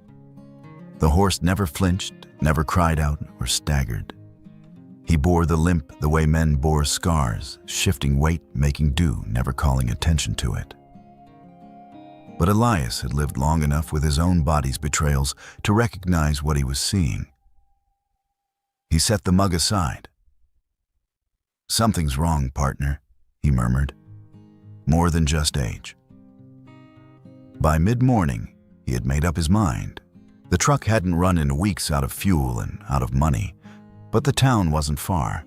The horse never flinched, never cried out or staggered. He bore the limp the way men bore scars, shifting weight, making do, never calling attention to it. But Elias had lived long enough with his own body's betrayals to recognize what he was seeing. He set the mug aside. "Something's wrong, partner," he murmured. "More than just age." By mid-morning, he had made up his mind. The truck hadn't run in weeks out of fuel and out of money, but the town wasn't far.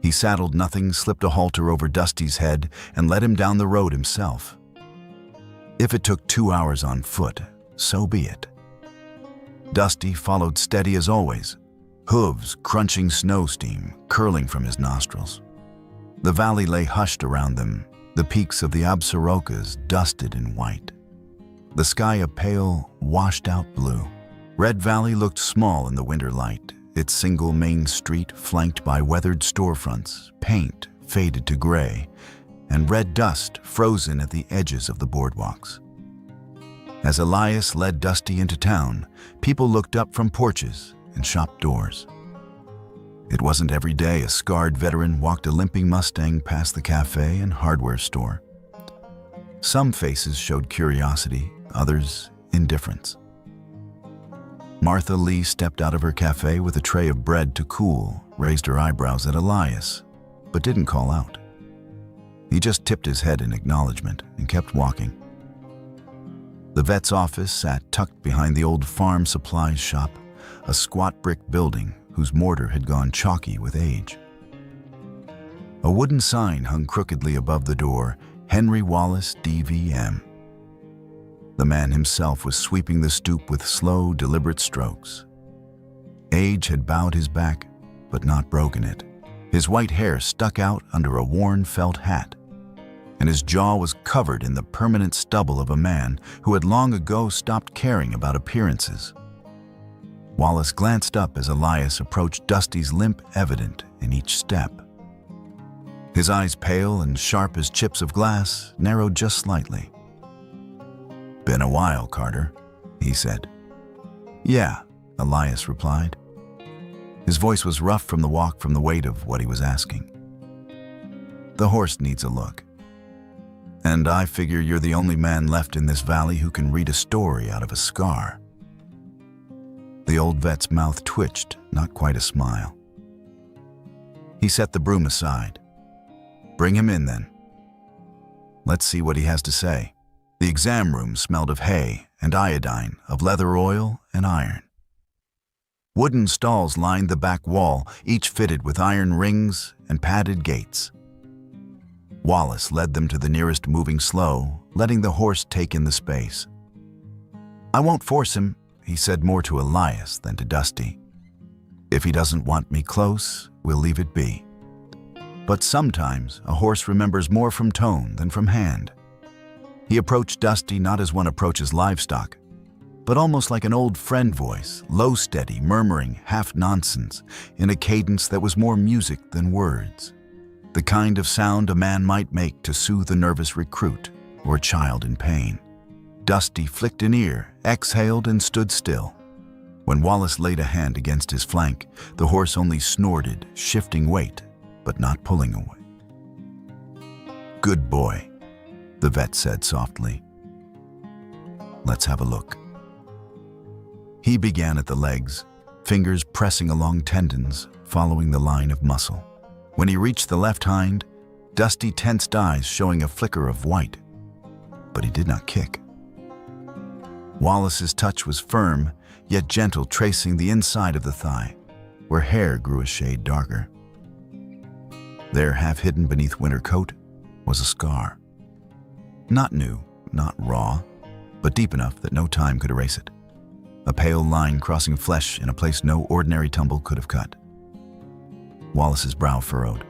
He saddled Nothing, slipped a halter over Dusty's head, and led him down the road himself. If it took 2 hours on foot, so be it. Dusty followed steady as always, hooves crunching snow steam curling from his nostrils. The valley lay hushed around them, the peaks of the Absarokas dusted in white. The sky a pale, washed-out blue. Red Valley looked small in the winter light, its single main street flanked by weathered storefronts, paint faded to gray, and red dust frozen at the edges of the boardwalks. As Elias led Dusty into town, people looked up from porches and shop doors. It wasn't every day a scarred veteran walked a limping Mustang past the cafe and hardware store. Some faces showed curiosity, others indifference. Martha Lee stepped out of her cafe with a tray of bread to cool, raised her eyebrows at Elias, but didn't call out. He just tipped his head in acknowledgement and kept walking. The vet's office sat tucked behind the old farm supplies shop, a squat brick building whose mortar had gone chalky with age. A wooden sign hung crookedly above the door, Henry Wallace, DVM. The man himself was sweeping the stoop with slow, deliberate strokes. Age had bowed his back, but not broken it. His white hair stuck out under a worn felt hat, and his jaw was covered in the permanent stubble of a man who had long ago stopped caring about appearances. Wallace glanced up as Elias approached, Dusty's limp evident in each step. His eyes, pale and sharp as chips of glass, narrowed just slightly. "Been a while, Carter," he said. "Yeah," Elias replied. His voice was rough from the walk, from the weight of what he was asking. "The horse needs a look. And I figure you're the only man left in this valley who can read a story out of a scar." The old vet's mouth twitched, not quite a smile. He set the broom aside. "Bring him in, then. Let's see what he has to say." The exam room smelled of hay and iodine, of leather oil and iron. Wooden stalls lined the back wall, each fitted with iron rings and padded gates. Wallace led them to the nearest, moving slow, letting the horse take in the space. "I won't force him," he said, more to Elias than to Dusty. "If he doesn't want me close, we'll leave it be." But sometimes a horse remembers more from tone than from hand. He approached Dusty not as one approaches livestock, but almost like an old friend voice, low, steady, murmuring half-nonsense in a cadence that was more music than words. The kind of sound a man might make to soothe a nervous recruit or a child in pain. Dusty flicked an ear, exhaled, and stood still. When Wallace laid a hand against his flank, the horse only snorted, shifting weight, but not pulling away. "Good boy," the vet said softly. "Let's have a look." He began at the legs, fingers pressing along tendons, following the line of muscle. When he reached the left hind, Dusty tensed eyes showing a flicker of white, but he did not kick. Wallace's touch was firm, yet gentle, tracing the inside of the thigh, where hair grew a shade darker. There, half hidden beneath winter coat, was a scar. Not new, not raw, but deep enough that no time could erase it. A pale line crossing flesh in a place no ordinary tumble could have cut. Wallace's brow furrowed.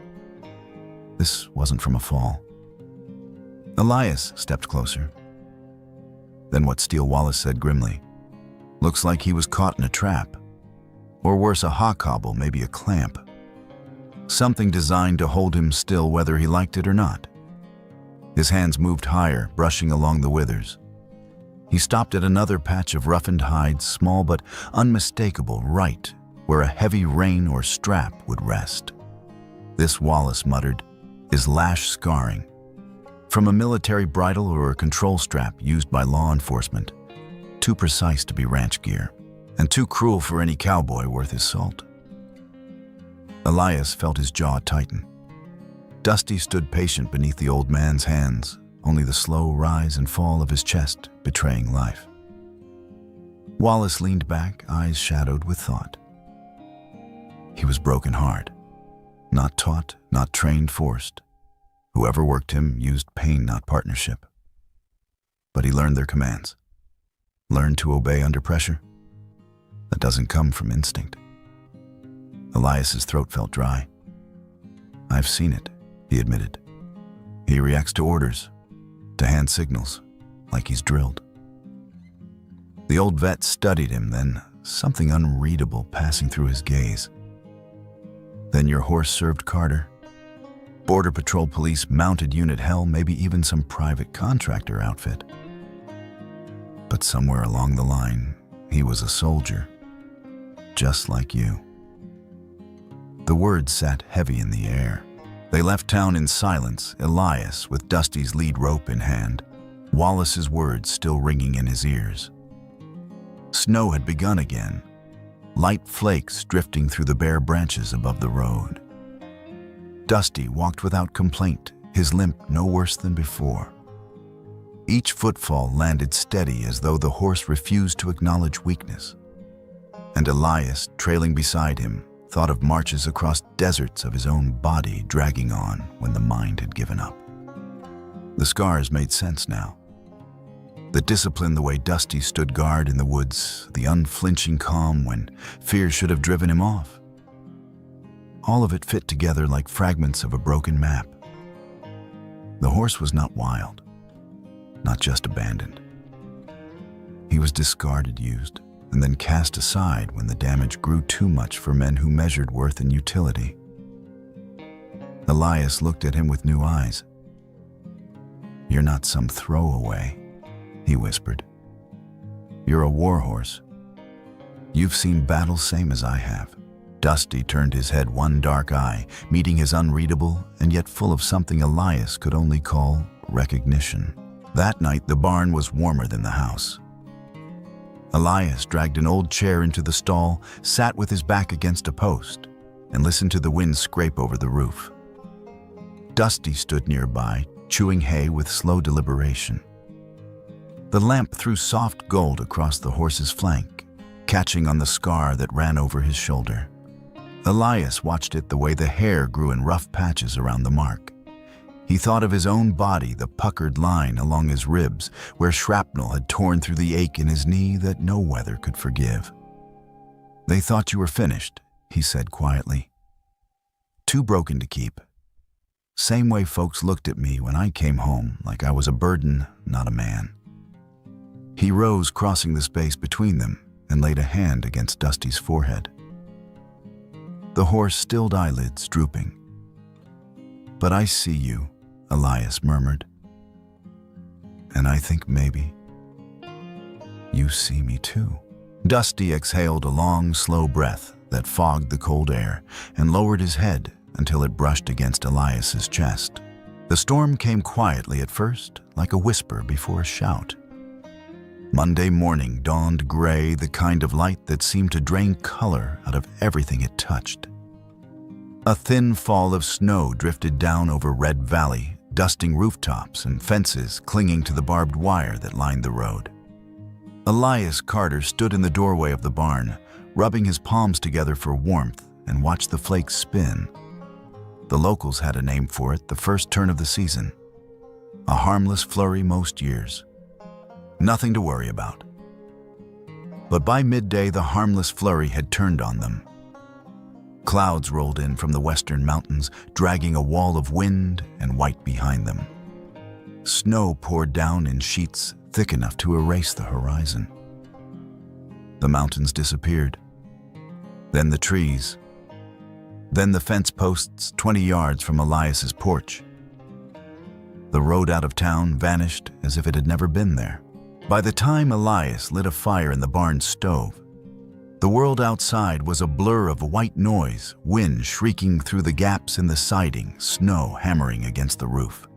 This wasn't from a fall. Elias stepped closer. Then what Steele Wallace said grimly. Looks like he was caught in a trap. Or worse, a hobble, maybe a clamp. Something designed to hold him still whether he liked it or not. His hands moved higher, brushing along the withers. He stopped at another patch of roughened hide, small but unmistakable, right where a heavy rein or strap would rest. This, Wallace muttered, is lash scarring. From a military bridle or a control strap used by law enforcement. Too precise to be ranch gear, and too cruel for any cowboy worth his salt. Elias felt his jaw tighten. Dusty stood patient beneath the old man's hands, only the slow rise and fall of his chest betraying life. Wallace leaned back, eyes shadowed with thought. He was broken hard. Not taught, not trained, forced. Whoever worked him used pain, not partnership. But he learned their commands. Learned to obey under pressure. That doesn't come from instinct. Elias's throat felt dry. I've seen it, he admitted. He reacts to orders, to hand signals, like he's drilled. The old vet studied him, then something unreadable passing through his gaze. Then your horse served Carter. Border Patrol Police, mounted unit, hell, maybe even some private contractor outfit. But somewhere along the line, he was a soldier, just like you. The words sat heavy in the air. They left town in silence, Elias with Dusty's lead rope in hand, Wallace's words still ringing in his ears. Snow had begun again, light flakes drifting through the bare branches above the road. Dusty walked without complaint, his limp no worse than before. Each footfall landed steady as though the horse refused to acknowledge weakness. And Elias, trailing beside him, thought of marches across deserts of his own body dragging on when the mind had given up. The scars made sense now. The discipline, the way Dusty stood guard in the woods, the unflinching calm when fear should have driven him off. All of it fit together like fragments of a broken map. The horse was not wild, not just abandoned. He was discarded, used, and then cast aside when the damage grew too much for men who measured worth in utility. Elias looked at him with new eyes. You're not some throwaway, he whispered. You're a war horse. You've seen battle same as I have. Dusty turned his head, one dark eye, meeting his unreadable and yet full of something Elias could only call recognition. That night, the barn was warmer than the house. Elias dragged an old chair into the stall, sat with his back against a post, and listened to the wind scrape over the roof. Dusty stood nearby, chewing hay with slow deliberation. The lamp threw soft gold across the horse's flank, catching on the scar that ran over his shoulder. Elias watched it the way the hair grew in rough patches around the mark. He thought of his own body, the puckered line along his ribs, where shrapnel had torn through the ache in his knee that no weather could forgive. They thought you were finished, he said quietly. Too broken to keep. Same way folks looked at me when I came home, like I was a burden, not a man. He rose, crossing the space between them, and laid a hand against Dusty's forehead. The horse stilled, eyelids drooping. But I see you, Elias murmured. And I think maybe you see me too. Dusty exhaled a long, slow breath that fogged the cold air and lowered his head until it brushed against Elias's chest. The storm came quietly at first, like a whisper before a shout. Monday morning dawned gray, the kind of light that seemed to drain color out of everything it touched. A thin fall of snow drifted down over Red Valley, dusting rooftops and fences clinging to the barbed wire that lined the road. Elias Carter stood in the doorway of the barn, rubbing his palms together for warmth, and watched the flakes spin. The locals had a name for it the first turn of the season. A harmless flurry most years. Nothing to worry about. But by midday, the harmless flurry had turned on them. Clouds rolled in from the western mountains, dragging a wall of wind and white behind them. Snow poured down in sheets thick enough to erase the horizon. The mountains disappeared. Then the trees. Then the fence posts 20 yards from Elias's porch. The road out of town vanished as if it had never been there. By the time Elias lit a fire in the barn stove, the world outside was a blur of white noise, wind shrieking through the gaps in the siding, snow hammering against the roof.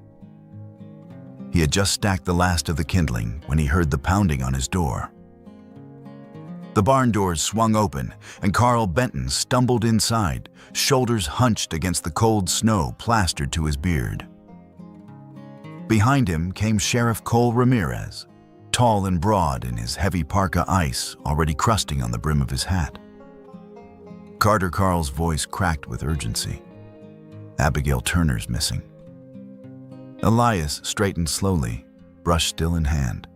He had just stacked the last of the kindling when he heard the pounding on his door. The barn doors swung open, and Carl Benton stumbled inside, shoulders hunched against the cold snow plastered to his beard. Behind him came Sheriff Cole Ramirez, tall and broad in his heavy parka ice already crusting on the brim of his hat. Carter Carl's voice cracked with urgency. Abigail Turner's missing. Elias straightened slowly, brush still in hand.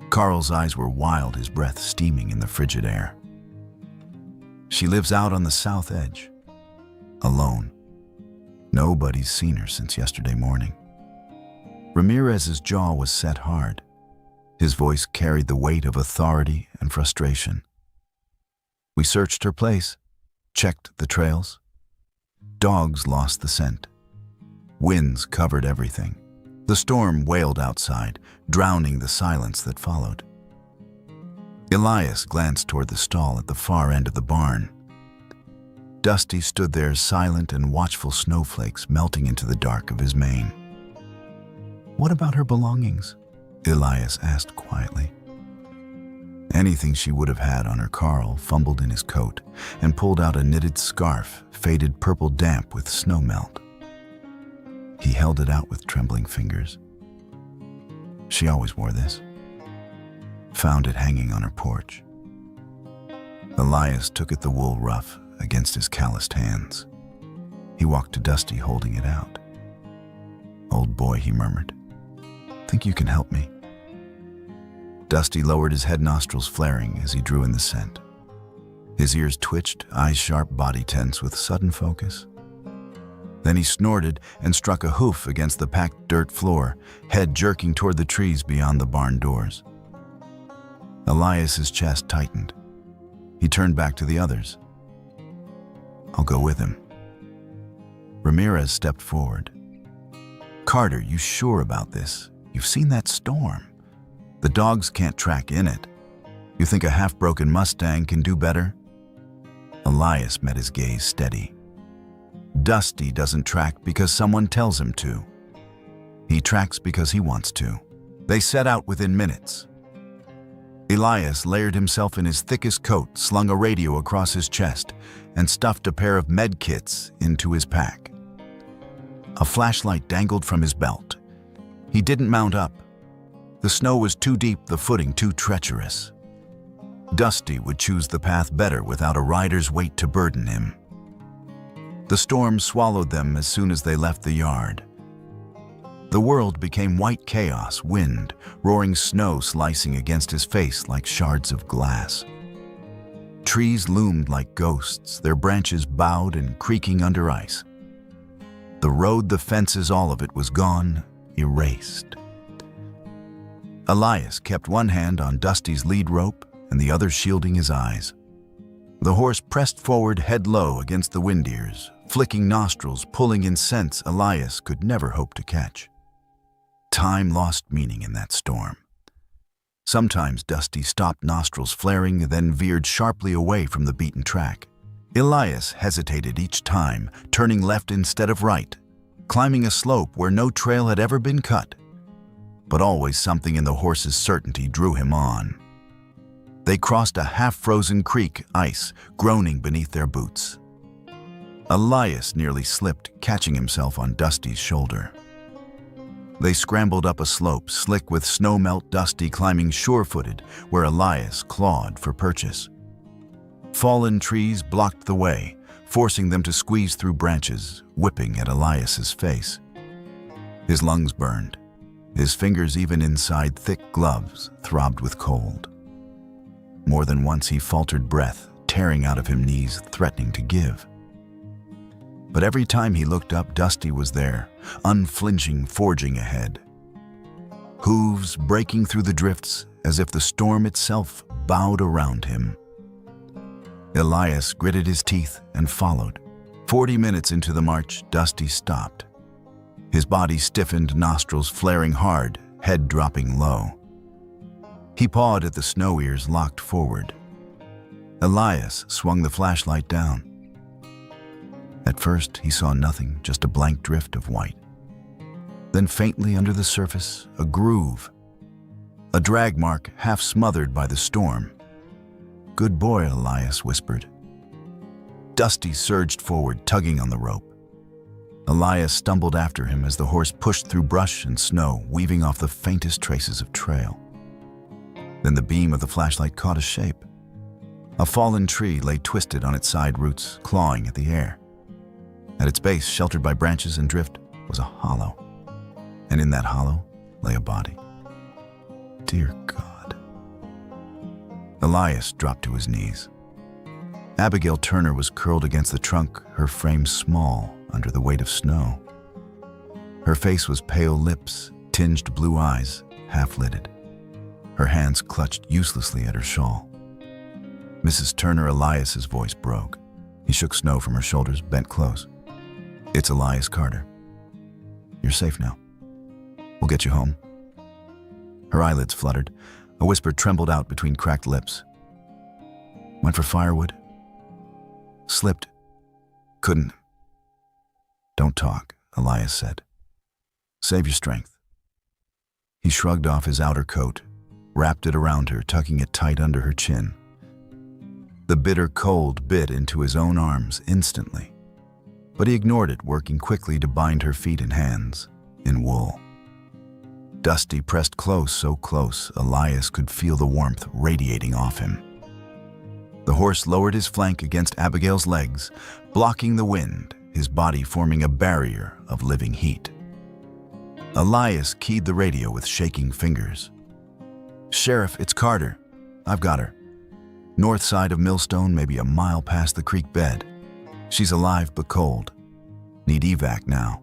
Carl's eyes were wild, his breath steaming in the frigid air. She lives out on the south edge, alone. Nobody's seen her since yesterday morning. Ramirez's jaw was set hard. His voice carried the weight of authority and frustration. We searched her place, checked the trails. Dogs lost the scent. Winds covered everything. The storm wailed outside, drowning the silence that followed. Elias glanced toward the stall at the far end of the barn. Dusty stood there, silent and watchful, snowflakes melting into the dark of his mane. "What about her belongings?" Elias asked quietly. Anything she would have had on her. Carl fumbled in his coat and pulled out a knitted scarf, faded purple damp with snow melt. He held it out with trembling fingers. She always wore this. Found it hanging on her porch. Elias took at the wool ruff against his calloused hands. He walked to Dusty, holding it out. "Old boy," he murmured. "Think you can help me?" Dusty lowered his head, nostrils flaring as he drew in the scent. His ears twitched, eyes sharp, body tense with sudden focus. Then he snorted and struck a hoof against the packed dirt floor, head jerking toward the trees beyond the barn doors. Elias's chest tightened. He turned back to the others. "I'll go with him." Ramirez stepped forward. "Carter, you sure about this? You've seen that storm. The dogs can't track in it. You think a half-broken Mustang can do better?" Elias met his gaze steady. Dusty doesn't track because someone tells him to. He tracks because he wants to. They set out within minutes. Elias layered himself in his thickest coat, slung a radio across his chest, and stuffed a pair of med kits into his pack. A flashlight dangled from his belt. He didn't mount up. The snow was too deep, the footing too treacherous. Dusty would choose the path better without a rider's weight to burden him. The storm swallowed them as soon as they left the yard. The world became white chaos, wind, roaring snow slicing against his face like shards of glass. Trees loomed like ghosts, their branches bowed and creaking under ice. The road, the fences, all of it was gone, erased. Elias kept one hand on Dusty's lead rope and the other shielding his eyes. The horse pressed forward head low against the wind ears, flicking nostrils, pulling in scents Elias could never hope to catch. Time lost meaning in that storm. Sometimes Dusty stopped, nostrils flaring, then veered sharply away from the beaten track. Elias hesitated each time, turning left instead of right, climbing a slope where no trail had ever been cut. But always something in the horse's certainty drew him on. They crossed a half-frozen creek, ice groaning beneath their boots. Elias nearly slipped, catching himself on Dusty's shoulder. They scrambled up a slope, slick with snow melt, Dusty climbing sure-footed where Elias clawed for purchase. Fallen trees blocked the way, forcing them to squeeze through branches, whipping at Elias's face. His lungs burned. His fingers, even inside thick gloves, throbbed with cold. More than once he faltered breath, tearing out of him, knees threatening to give. But every time he looked up, Dusty was there, unflinching, forging ahead. Hooves breaking through the drifts as if the storm itself bowed around him. Elias gritted his teeth and followed. 40 minutes into the march, Dusty stopped. His body stiffened, nostrils flaring hard, head dropping low. He pawed at the snow ears locked forward. Elias swung the flashlight down. At first, he saw nothing, just a blank drift of white. Then faintly under the surface, a groove. A drag mark half smothered by the storm. "Good boy," Elias whispered. Dusty surged forward, tugging on the rope. Elias stumbled after him as the horse pushed through brush and snow, weaving off the faintest traces of trail. Then the beam of the flashlight caught a shape. A fallen tree lay twisted on its side roots, clawing at the air. At its base, sheltered by branches and drift, was a hollow. And in that hollow lay a body. Dear God. Elias dropped to his knees. Abigail Turner was curled against the trunk, her frame small under the weight of snow. Her face was pale lips, tinged blue eyes, half-lidded. Her hands clutched uselessly at her shawl. Mrs. Turner, Elias's voice broke. He shook snow from her shoulders, bent close. "It's Elias Carter. You're safe now. We'll get you home." Her eyelids fluttered. A whisper trembled out between cracked lips. "Went for firewood. Slipped. Couldn't." "Don't talk," Elias said. "Save your strength." He shrugged off his outer coat, wrapped it around her, tucking it tight under her chin. The bitter cold bit into his own arms instantly, but he ignored it, working quickly to bind her feet and hands in wool. Dusty pressed close, so close Elias could feel the warmth radiating off him. The horse lowered his flank against Abigail's legs, blocking the wind, his body forming a barrier of living heat. Elias keyed the radio with shaking fingers. "Sheriff, it's Carter. I've got her. North side of Millstone, maybe a mile past the creek bed. She's alive but cold. Need evac now."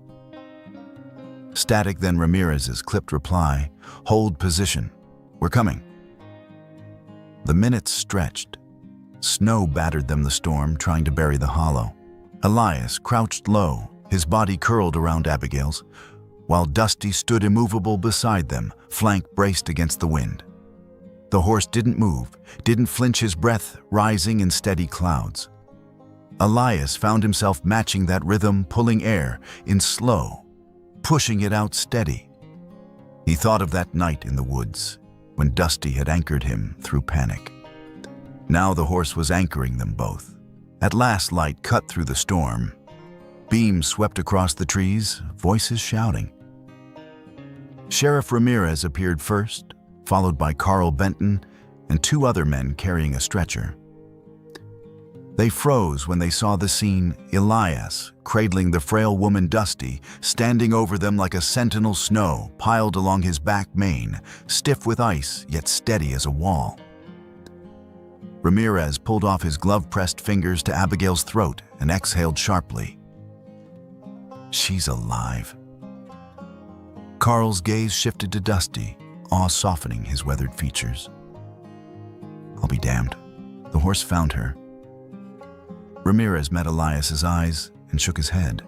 Static, then Ramirez's clipped reply, "Hold position. We're coming." The minutes stretched. Snow battered them the storm, trying to bury the hollow. Elias crouched low, his body curled around Abigail's, while Dusty stood immovable beside them, flank braced against the wind. The horse didn't move, didn't flinch, his breath rising in steady clouds. Elias found himself matching that rhythm, pulling air in slow, pushing it out steady. He thought of that night in the woods, when Dusty had anchored him through panic. Now the horse was anchoring them both. At last, light cut through the storm. Beams swept across the trees, voices shouting. Sheriff Ramirez appeared first, followed by Carl Benton and two other men carrying a stretcher. They froze when they saw the scene, Elias cradling the frail woman Dusty, standing over them like a sentinel, snow piled along his back mane, stiff with ice yet steady as a wall. Ramirez pulled off his glove-pressed fingers to Abigail's throat and exhaled sharply. "She's alive." Carl's gaze shifted to Dusty, awe softening his weathered features. "I'll be damned. The horse found her." Ramirez met Elias's eyes and shook his head.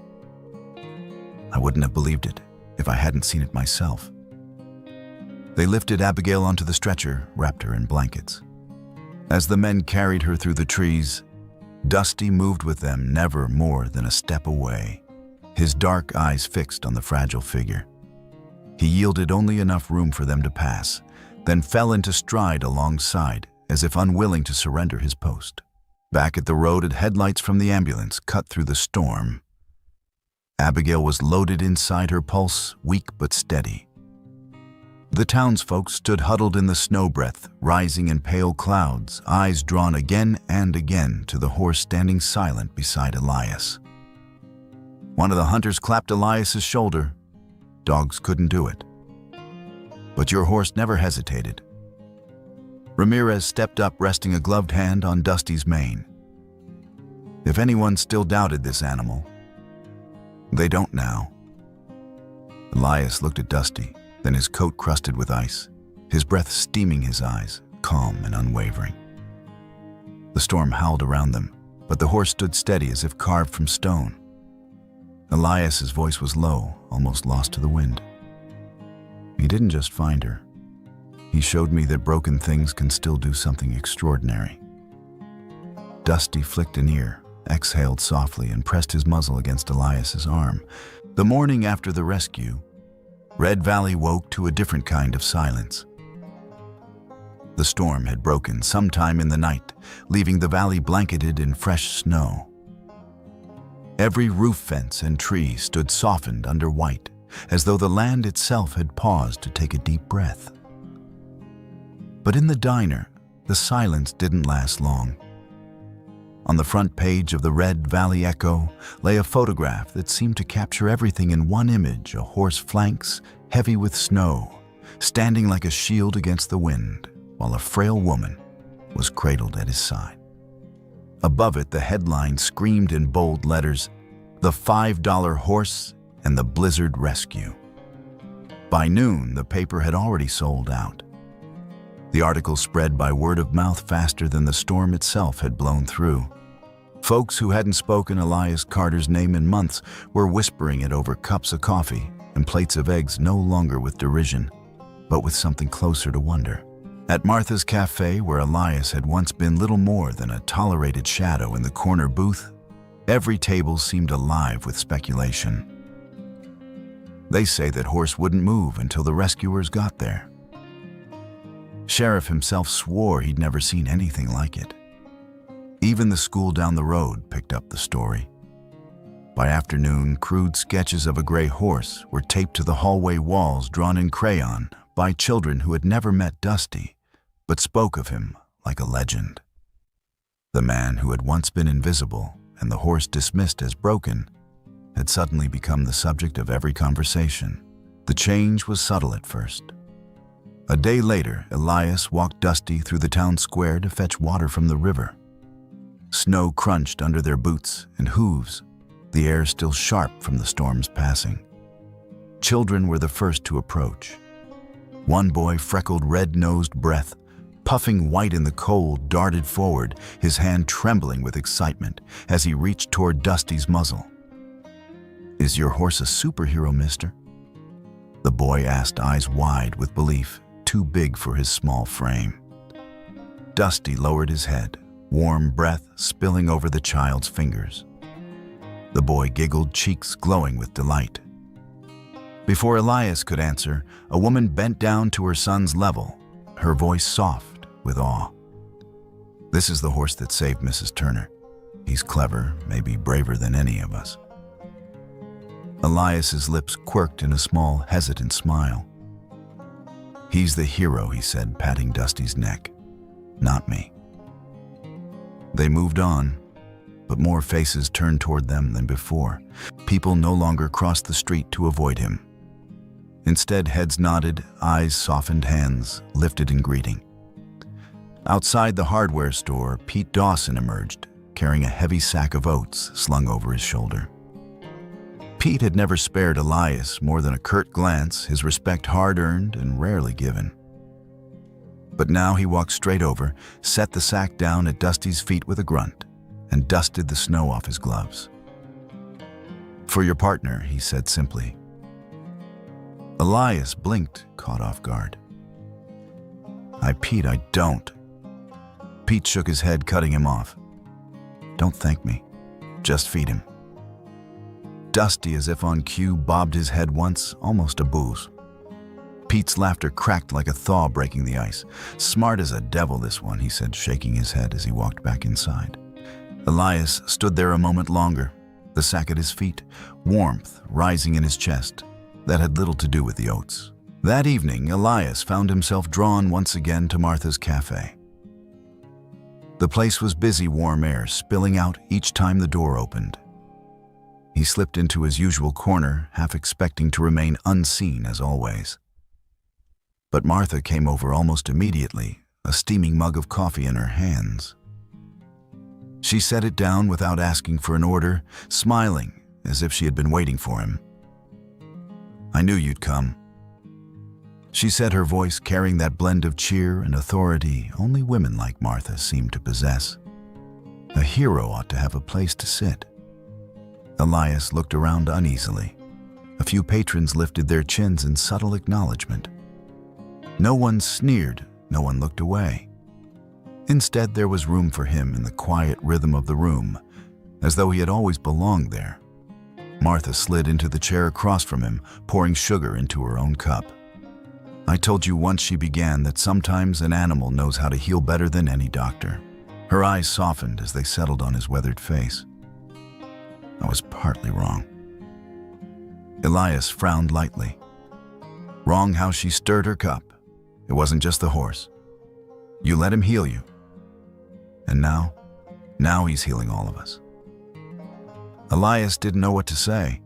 "I wouldn't have believed it if I hadn't seen it myself." They lifted Abigail onto the stretcher, wrapped her in blankets. As the men carried her through the trees, Dusty moved with them, never more than a step away, his dark eyes fixed on the fragile figure. He yielded only enough room for them to pass, then fell into stride alongside, as if unwilling to surrender his post. Back at the road, headlights from the ambulance cut through the storm. Abigail was loaded inside, her pulse weak but steady. The townsfolk stood huddled in the snow breath, rising in pale clouds, eyes drawn again and again to the horse standing silent beside Elias. One of the hunters clapped Elias's shoulder. Dogs couldn't do it. But your horse never hesitated. Ramirez stepped up, resting a gloved hand on Dusty's mane. If anyone still doubted this animal, they don't now. Elias looked at Dusty, then his coat crusted with ice, his breath steaming his eyes, calm and unwavering. The storm howled around them, but the horse stood steady as if carved from stone. Elias's voice was low, almost lost to the wind. He didn't just find her. He showed me that broken things can still do something extraordinary. Dusty flicked an ear, exhaled softly, and pressed his muzzle against Elias's arm. The morning after the rescue, Red Valley woke to a different kind of silence. The storm had broken sometime in the night, leaving the valley blanketed in fresh snow. Every roof fence and tree stood softened under white, as though the land itself had paused to take a deep breath. But in the diner, the silence didn't last long. On the front page of the Red Valley Echo lay a photograph that seemed to capture everything in one image: a horse flanks, heavy with snow, standing like a shield against the wind, while a frail woman was cradled at his side. Above it, the headline screamed in bold letters, "The $5 Horse and the Blizzard Rescue." By noon, the paper had already sold out. The article spread by word of mouth faster than the storm itself had blown through. Folks who hadn't spoken Elias Carter's name in months were whispering it over cups of coffee and plates of eggs, no longer with derision, but with something closer to wonder. At Martha's Cafe, where Elias had once been little more than a tolerated shadow in the corner booth, every table seemed alive with speculation. They say that horse wouldn't move until the rescuers got there. Sheriff himself swore he'd never seen anything like it. Even the school down the road picked up the story. By afternoon, crude sketches of a gray horse were taped to the hallway walls, drawn in crayon by children who had never met Dusty, but spoke of him like a legend. The man who had once been invisible and the horse dismissed as broken had suddenly become the subject of every conversation. The change was subtle at first. A day later, Elias walked Dusty through the town square to fetch water from the river. Snow crunched under their boots and hooves, the air still sharp from the storm's passing. Children were the first to approach. One boy, freckled, red-nosed breath, puffing white in the cold, darted forward, his hand trembling with excitement as he reached toward Dusty's muzzle. "Is your horse a superhero, mister?" The boy asked, eyes wide with belief, too big for his small frame. Dusty lowered his head, warm breath spilling over the child's fingers. The boy giggled, cheeks glowing with delight. Before Elias could answer, a woman bent down to her son's level, her voice soft with awe. "This is the horse that saved Mrs. Turner. He's clever, maybe braver than any of us." Elias's lips quirked in a small, hesitant smile. "He's the hero," he said, patting Dusty's neck. "Not me." They moved on, but more faces turned toward them than before. People no longer crossed the street to avoid him. Instead, heads nodded, eyes softened, hands lifted in greeting. Outside the hardware store, Pete Dawson emerged, carrying a heavy sack of oats slung over his shoulder. Pete had never spared Elias more than a curt glance, his respect hard-earned and rarely given. But now he walked straight over, set the sack down at Dusty's feet with a grunt, and dusted the snow off his gloves. "For your partner," he said simply. Elias blinked, caught off guard. Pete, I don't." Pete shook his head, cutting him off. "Don't thank me. Just feed him." Dusty, as if on cue, bobbed his head once, almost a booze. Pete's laughter cracked like a thaw breaking the ice. "Smart as a devil, this one," he said, shaking his head as he walked back inside. Elias stood there a moment longer, the sack at his feet, warmth rising in his chest. That had little to do with the oats. That evening, Elias found himself drawn once again to Martha's cafe. The place was busy, warm air spilling out each time the door opened. He slipped into his usual corner, half expecting to remain unseen as always. But Martha came over almost immediately, a steaming mug of coffee in her hands. She set it down without asking for an order, smiling as if she had been waiting for him. "I knew you'd come," she said, her voice carrying that blend of cheer and authority only women like Martha seemed to possess. A hero ought to have a place to sit. Elias looked around uneasily. A few patrons lifted their chins in subtle acknowledgement. No one sneered, no one looked away. Instead, there was room for him in the quiet rhythm of the room, as though he had always belonged there. Martha slid into the chair across from him, pouring sugar into her own cup. "I told you once," she began, "that sometimes an animal knows how to heal better than any doctor." Her eyes softened as they settled on his weathered face. "I was partly wrong." Elias frowned lightly. Wrong how she stirred her cup. It wasn't just the horse. You let him heal you. And now he's healing all of us. Elias didn't know what to say,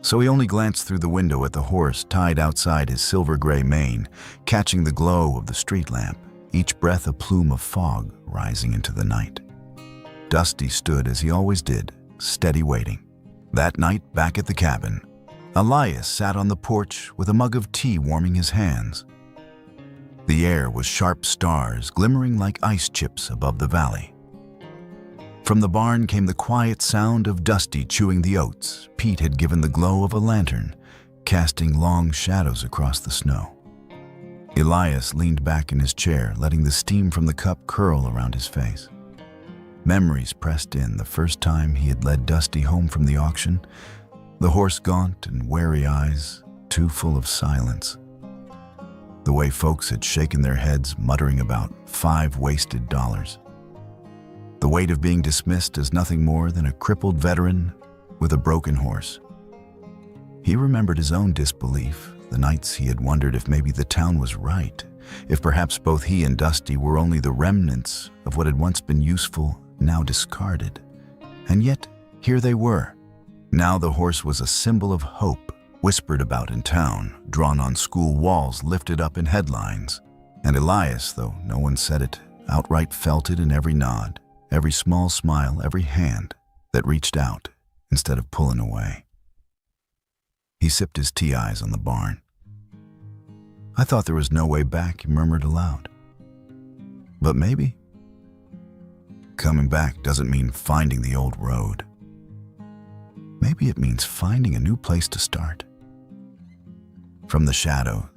so he only glanced through the window at the horse tied outside his silver-gray mane, catching the glow of the street lamp, each breath a plume of fog rising into the night. Dusty stood as he always did, steady waiting. That night, back at the cabin, Elias sat on the porch with a mug of tea warming his hands. The air was sharp stars glimmering like ice chips above the valley. From the barn came the quiet sound of Dusty chewing the oats Pete had given the glow of a lantern, casting long shadows across the snow. Elias leaned back in his chair, letting the steam from the cup curl around his face. Memories pressed in the first time he had led Dusty home from the auction, the horse gaunt and wary eyes, too full of silence. The way folks had shaken their heads, muttering about 5 wasted dollars. The weight of being dismissed as nothing more than a crippled veteran with a broken horse. He remembered his own disbelief, the nights he had wondered if maybe the town was right, if perhaps both he and Dusty were only the remnants of what had once been useful, now discarded. And yet, here they were. Now the horse was a symbol of hope, whispered about in town, drawn on school walls, lifted up in headlines. And Elias, though no one said it, outright felt it in every nod, every small smile, every hand that reached out instead of pulling away. He sipped his tea eyes on the barn. "I thought there was no way back," he murmured aloud. "But maybe. Coming back doesn't mean finding the old road. Maybe it means finding a new place to start." From the shadow,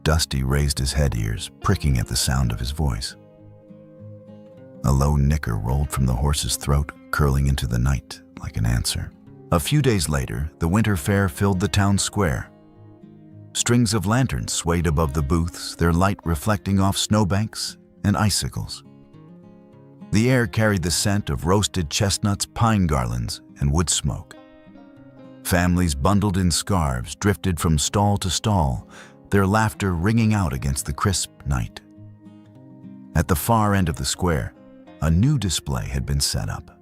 Dusty raised his head ears, pricking at the sound of his voice. A low nicker rolled from the horse's throat, curling into the night like an answer. A few days later, the winter fair filled the town square. Strings of lanterns swayed above the booths, their light reflecting off snowbanks and icicles. The air carried the scent of roasted chestnuts, pine garlands, and wood smoke. Families bundled in scarves drifted from stall to stall, their laughter ringing out against the crisp night. At the far end of the square, a new display had been set up.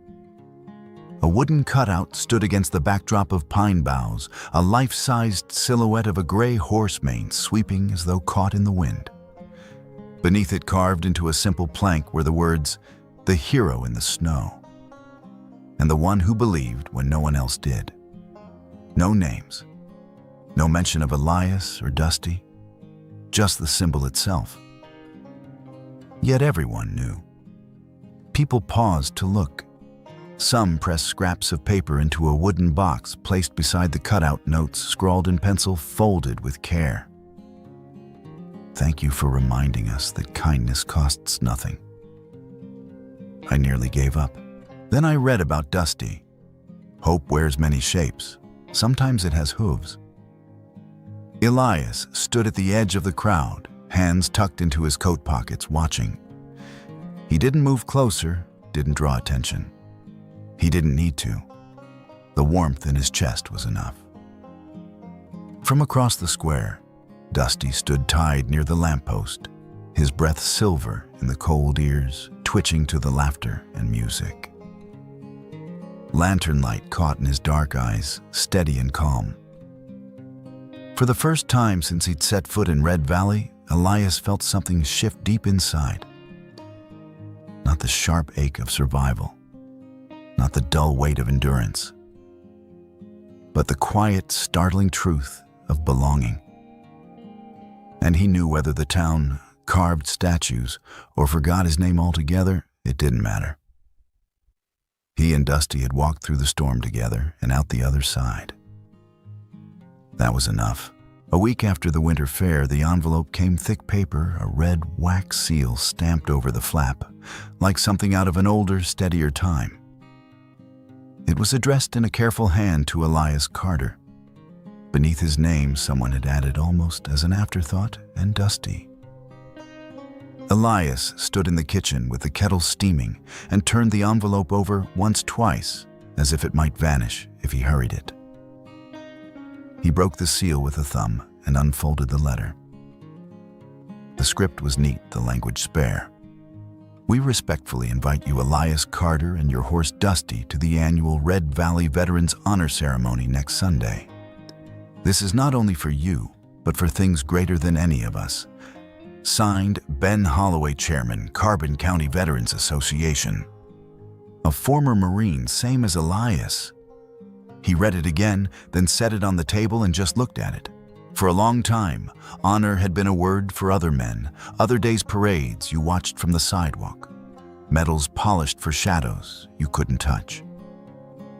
A wooden cutout stood against the backdrop of pine boughs, a life-sized silhouette of a gray horse mane sweeping as though caught in the wind. Beneath it, carved into a simple plank, were the words, "The hero in the snow," and "the one who believed when no one else did." No names, no mention of Elias or Dusty, just the symbol itself. Yet everyone knew. People paused to look. Some pressed scraps of paper into a wooden box placed beside the cutout, notes scrawled in pencil, folded with care. "Thank you for reminding us that kindness costs nothing." I nearly gave up. Then I read about Dusty. Hope wears many shapes. Sometimes it has hooves. Elias stood at the edge of the crowd, hands tucked into his coat pockets, watching. He didn't move closer, didn't draw attention. He didn't need to. The warmth in his chest was enough. From across the square, Dusty stood tied near the lamppost, his breath silver in the cold ears, twitching to the laughter and music. Lantern light caught in his dark eyes, steady and calm. For the first time since he'd set foot in Red Valley, Elias felt something shift deep inside. Not the sharp ache of survival, not the dull weight of endurance, but the quiet, startling truth of belonging. And he knew whether the town carved statues or forgot his name altogether, it didn't matter. He and Dusty had walked through the storm together and out the other side. That was enough. A week after the winter fair, the envelope came thick paper, a red wax seal stamped over the flap, like something out of an older, steadier time. It was addressed in a careful hand to Elias Carter. Beneath his name, someone had added almost as an afterthought, and Dusty. Elias stood in the kitchen with the kettle steaming and turned the envelope over once, twice, as if it might vanish if he hurried it. He broke the seal with a thumb and unfolded the letter. The script was neat, the language spare. We respectfully invite you, Elias Carter, and your horse Dusty to the annual Red Valley Veterans Honor Ceremony next Sunday. This is not only for you, but for things greater than any of us. Signed, Ben Holloway, Chairman, Carbon County Veterans Association. A former Marine, same as Elias. He read it again, then set it on the table and just looked at it. For a long time, honor had been a word for other men, other days' parades you watched from the sidewalk, medals polished for shadows you couldn't touch.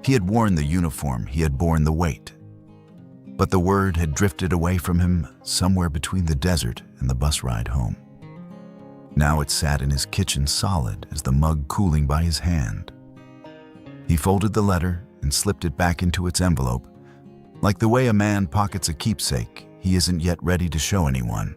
He had worn the uniform, he had borne the weight. But the word had drifted away from him somewhere between the desert and the bus ride home. Now it sat in his kitchen solid as the mug cooling by his hand. He folded the letter and slipped it back into its envelope, like the way a man pockets a keepsake he isn't yet ready to show anyone.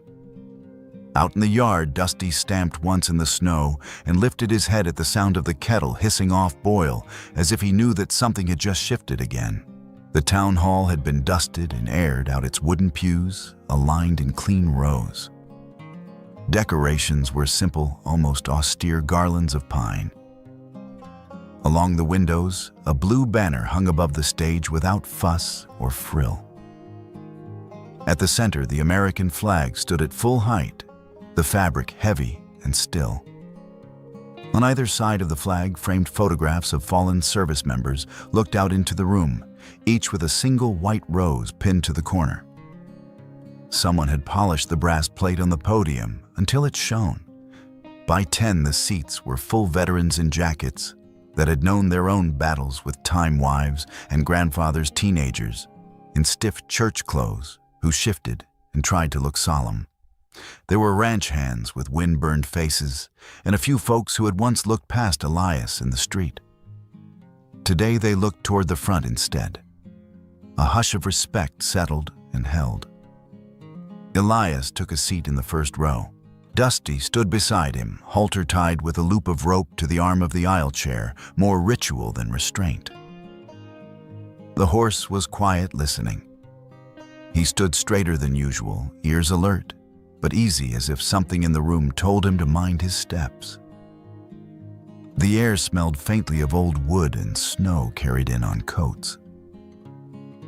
Out in the yard, Dusty stamped once in the snow and lifted his head at the sound of the kettle hissing off boil, as if he knew that something had just shifted again. The town hall had been dusted and aired out its wooden pews, aligned in clean rows. Decorations were simple, almost austere garlands of pine. Along the windows, a blue banner hung above the stage without fuss or frill. At the center, the American flag stood at full height, the fabric heavy and still. On either side of the flag, framed photographs of fallen service members looked out into the room, each with a single white rose pinned to the corner. Someone had polished the brass plate on the podium until it shone. By 10, the seats were full veterans in jackets that had known their own battles with time wives and grandfathers' teenagers, in stiff church clothes, who shifted and tried to look solemn. There were ranch hands with wind-burned faces, and a few folks who had once looked past Elias in the street. Today they looked toward the front instead. A hush of respect settled and held. Elias took a seat in the first row. Dusty stood beside him, halter tied with a loop of rope to the arm of the aisle chair, more ritual than restraint. The horse was quiet, listening. He stood straighter than usual, ears alert, but easy, as if something in the room told him to mind his steps. The air smelled faintly of old wood and snow carried in on coats.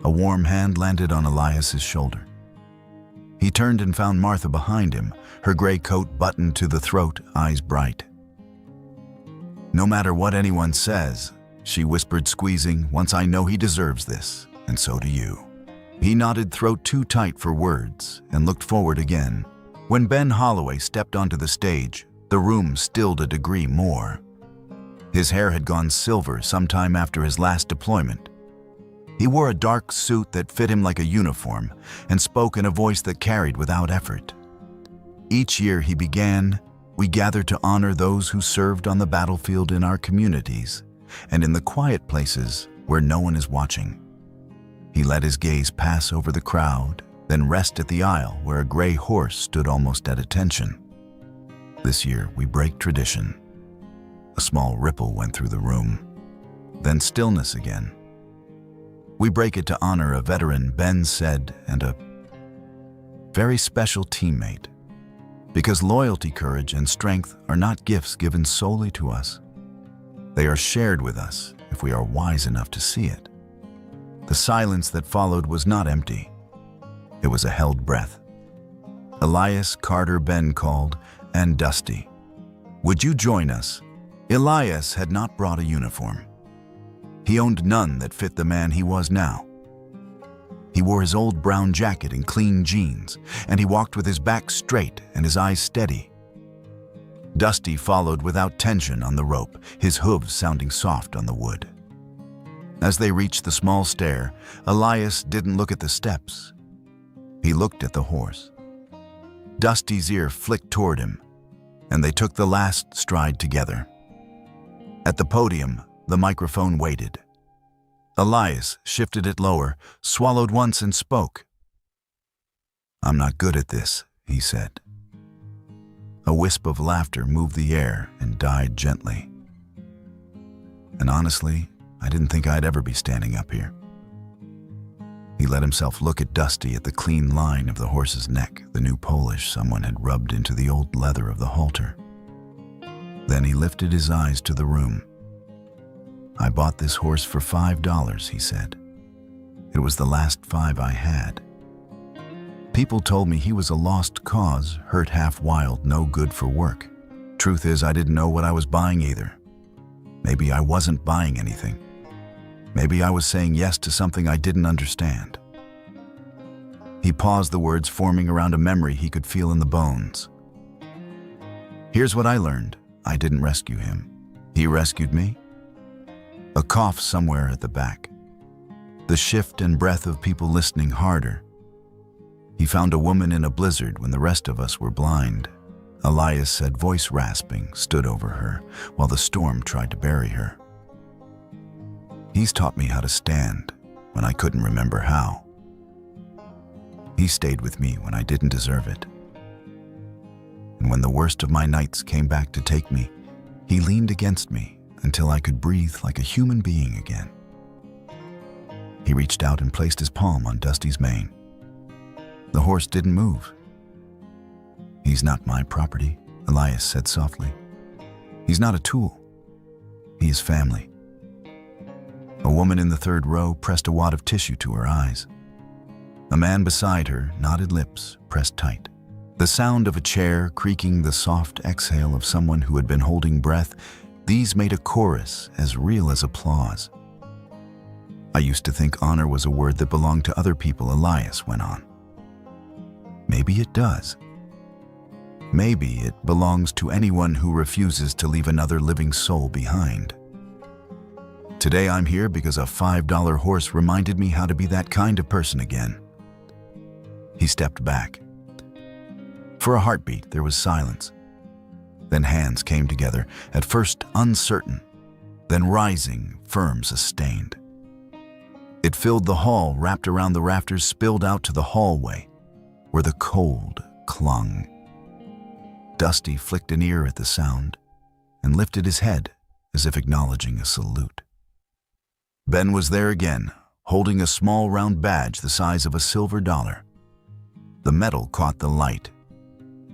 A warm hand landed on Elias's shoulder. He turned and found Martha behind him, her gray coat buttoned to the throat, eyes bright. "No matter what anyone says," she whispered, squeezing, "once I know he deserves this, and so do you." He nodded, throat too tight for words, and looked forward again. When Ben Holloway stepped onto the stage, the room stilled a degree more. His hair had gone silver sometime after his last deployment. He wore a dark suit that fit him like a uniform and spoke in a voice that carried without effort. Each year he began, "We gather to honor those who served on the battlefield in our communities and in the quiet places where no one is watching." He let his gaze pass over the crowd, then rest at the aisle where a gray horse stood almost at attention. "This year we break tradition." A small ripple went through the room, then stillness again. "We break it to honor a veteran," Ben said, and a very special teammate. Because loyalty, courage, and strength are not gifts given solely to us. They are shared with us if we are wise enough to see it. The silence that followed was not empty. It was a held breath. Elias, Carter, Ben called, and Dusty. "Would you join us?" Elias had not brought a uniform. He owned none that fit the man he was now. He wore his old brown jacket and clean jeans, and he walked with his back straight and his eyes steady. Dusty followed without tension on the rope, his hooves sounding soft on the wood. As they reached the small stair, Elias didn't look at the steps. He looked at the horse. Dusty's ear flicked toward him, and they took the last stride together. At the podium, the microphone waited. Elias shifted it lower, swallowed once, and spoke. "I'm not good at this," he said. A wisp of laughter moved the air and died gently. "And honestly, I didn't think I'd ever be standing up here." He let himself look at Dusty at the clean line of the horse's neck, the new polish someone had rubbed into the old leather of the halter. Then he lifted his eyes to the room. "I bought this horse for $5, he said. "It was the last 5 I had. People told me he was a lost cause, hurt half wild, no good for work. Truth is, I didn't know what I was buying either. Maybe I wasn't buying anything. Maybe I was saying yes to something I didn't understand." He paused, the words forming around a memory he could feel in the bones. "Here's what I learned. I didn't rescue him. He rescued me." A cough somewhere at the back. The shift and breath of people listening harder. "He found a woman in a blizzard when the rest of us were blind," Elias said, voice rasping, stood over her while the storm tried to bury her. "He's taught me how to stand when I couldn't remember how. He stayed with me when I didn't deserve it. And when the worst of my nights came back to take me, he leaned against me until I could breathe like a human being again." He reached out and placed his palm on Dusty's mane. The horse didn't move. "He's not my property," Elias said softly. "He's not a tool. He is family." A woman in the third row pressed a wad of tissue to her eyes. A man beside her, knotted lips pressed tight. The sound of a chair creaking, the soft exhale of someone who had been holding breath, these made a chorus as real as applause. "I used to think honor was a word that belonged to other people," Elias went on. "Maybe it does. Maybe it belongs to anyone who refuses to leave another living soul behind. Today I'm here because a $5 horse reminded me how to be that kind of person again." He stepped back. For a heartbeat, there was silence. Then hands came together, at first uncertain, then rising, firm, sustained. It filled the hall, wrapped around the rafters, spilled out to the hallway, where the cold clung. Dusty flicked an ear at the sound and lifted his head as if acknowledging a salute. Ben was there again, holding a small round badge the size of a silver dollar. The metal caught the light,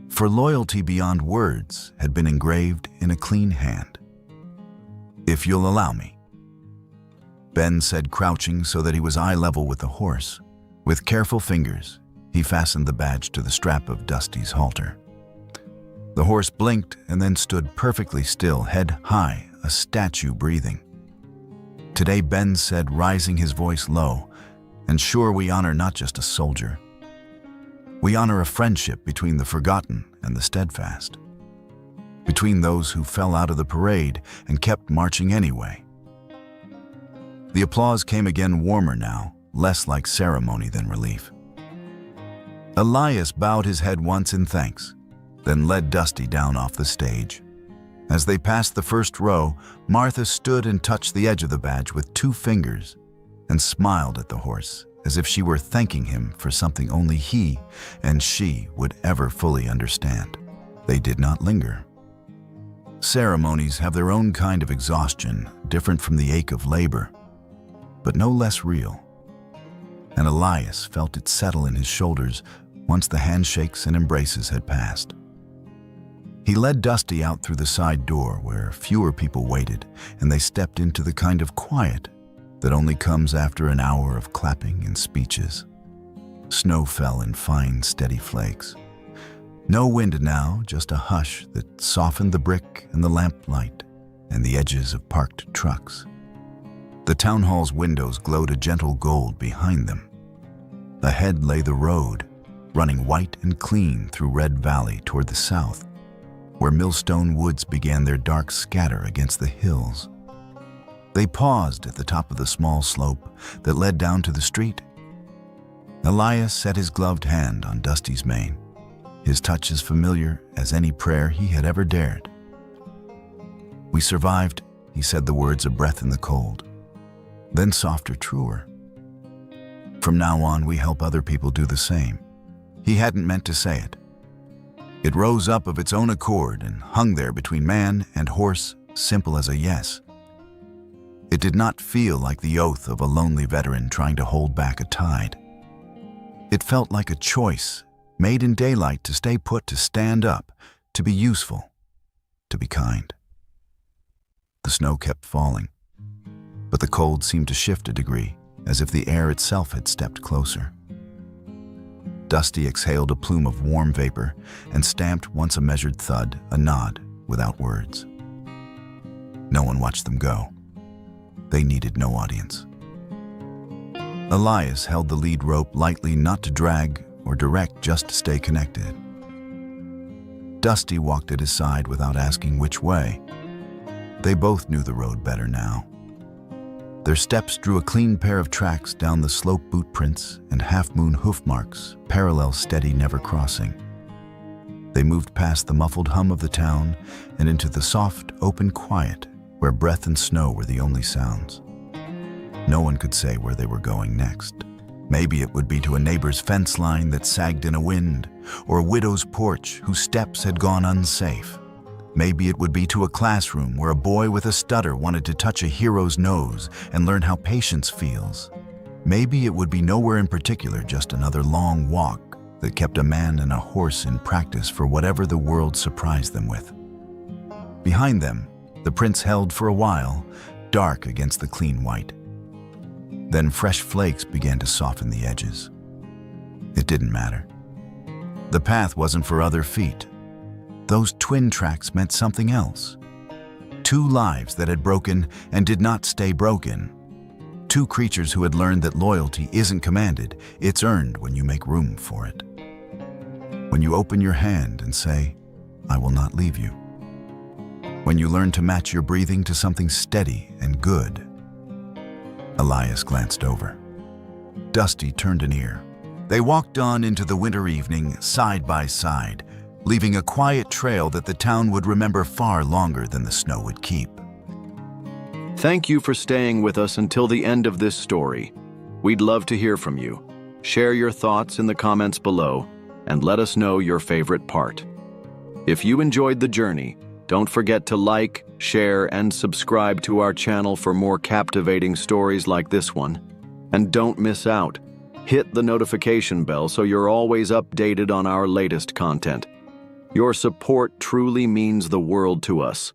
for loyalty beyond words had been engraved in a clean hand. "If you'll allow me," Ben said, crouching so that he was eye level with the horse. With careful fingers, he fastened the badge to the strap of Dusty's halter. The horse blinked and then stood perfectly still, head high, a statue breathing. "Today," Ben said, rising his voice low, "and sure, we honor not just a soldier. We honor a friendship between the forgotten and the steadfast. Between those who fell out of the parade and kept marching anyway." The applause came again, warmer now, less like ceremony than relief. Elias bowed his head once in thanks, then led Dusty down off the stage. As they passed the first row, Martha stood and touched the edge of the badge with 2 fingers and smiled at the horse, as if she were thanking him for something only he and she would ever fully understand. They did not linger. Ceremonies have their own kind of exhaustion, different from the ache of labor, but no less real. And Elias felt it settle in his shoulders once the handshakes and embraces had passed. He led Dusty out through the side door where fewer people waited, and they stepped into the kind of quiet that only comes after an hour of clapping and speeches. Snow fell in fine, steady flakes. No wind now, just a hush that softened the brick and the lamplight and the edges of parked trucks. The town hall's windows glowed a gentle gold behind them. Ahead lay the road, running white and clean through Red Valley toward the south, where Millstone Woods began their dark scatter against the hills. They paused at the top of the small slope that led down to the street. Elias set his gloved hand on Dusty's mane, his touch as familiar as any prayer he had ever dared. "We survived," he said, the words a breath in the cold, then softer, truer. "From now on, we help other people do the same." He hadn't meant to say it. It rose up of its own accord and hung there between man and horse, simple as a yes. It did not feel like the oath of a lonely veteran trying to hold back a tide. It felt like a choice made in daylight to stay put, to stand up, to be useful, to be kind. The snow kept falling, but the cold seemed to shift a degree, as if the air itself had stepped closer. Dusty exhaled a plume of warm vapor and stamped once a measured thud, a nod, without words. No one watched them go. They needed no audience. Elias held the lead rope lightly, not to drag or direct, just to stay connected. Dusty walked at his side without asking which way. They both knew the road better now. Their steps drew a clean pair of tracks down the slope, boot prints and half-moon hoof marks, parallel, steady, never crossing. They moved past the muffled hum of the town and into the soft, open quiet where breath and snow were the only sounds. No one could say where they were going next. Maybe it would be to a neighbor's fence line that sagged in a wind, or a widow's porch whose steps had gone unsafe. Maybe it would be to a classroom where a boy with a stutter wanted to touch a hero's nose and learn how patience feels. Maybe it would be nowhere in particular, just another long walk that kept a man and a horse in practice for whatever the world surprised them with. Behind them, the prints held for a while, dark against the clean white. Then fresh flakes began to soften the edges. It didn't matter. The path wasn't for other feet. Those twin tracks meant something else. Two lives that had broken and did not stay broken. Two creatures who had learned that loyalty isn't commanded, it's earned when you make room for it. When you open your hand and say, "I will not leave you." When you learn to match your breathing to something steady and good. Elias glanced over. Dusty turned an ear. They walked on into the winter evening, side by side, leaving a quiet trail that the town would remember far longer than the snow would keep. Thank you for staying with us until the end of this story. We'd love to hear from you. Share your thoughts in the comments below and let us know your favorite part. If you enjoyed the journey, don't forget to like, share, and subscribe to our channel for more captivating stories like this one. And don't miss out. Hit the notification bell so you're always updated on our latest content. Your support truly means the world to us.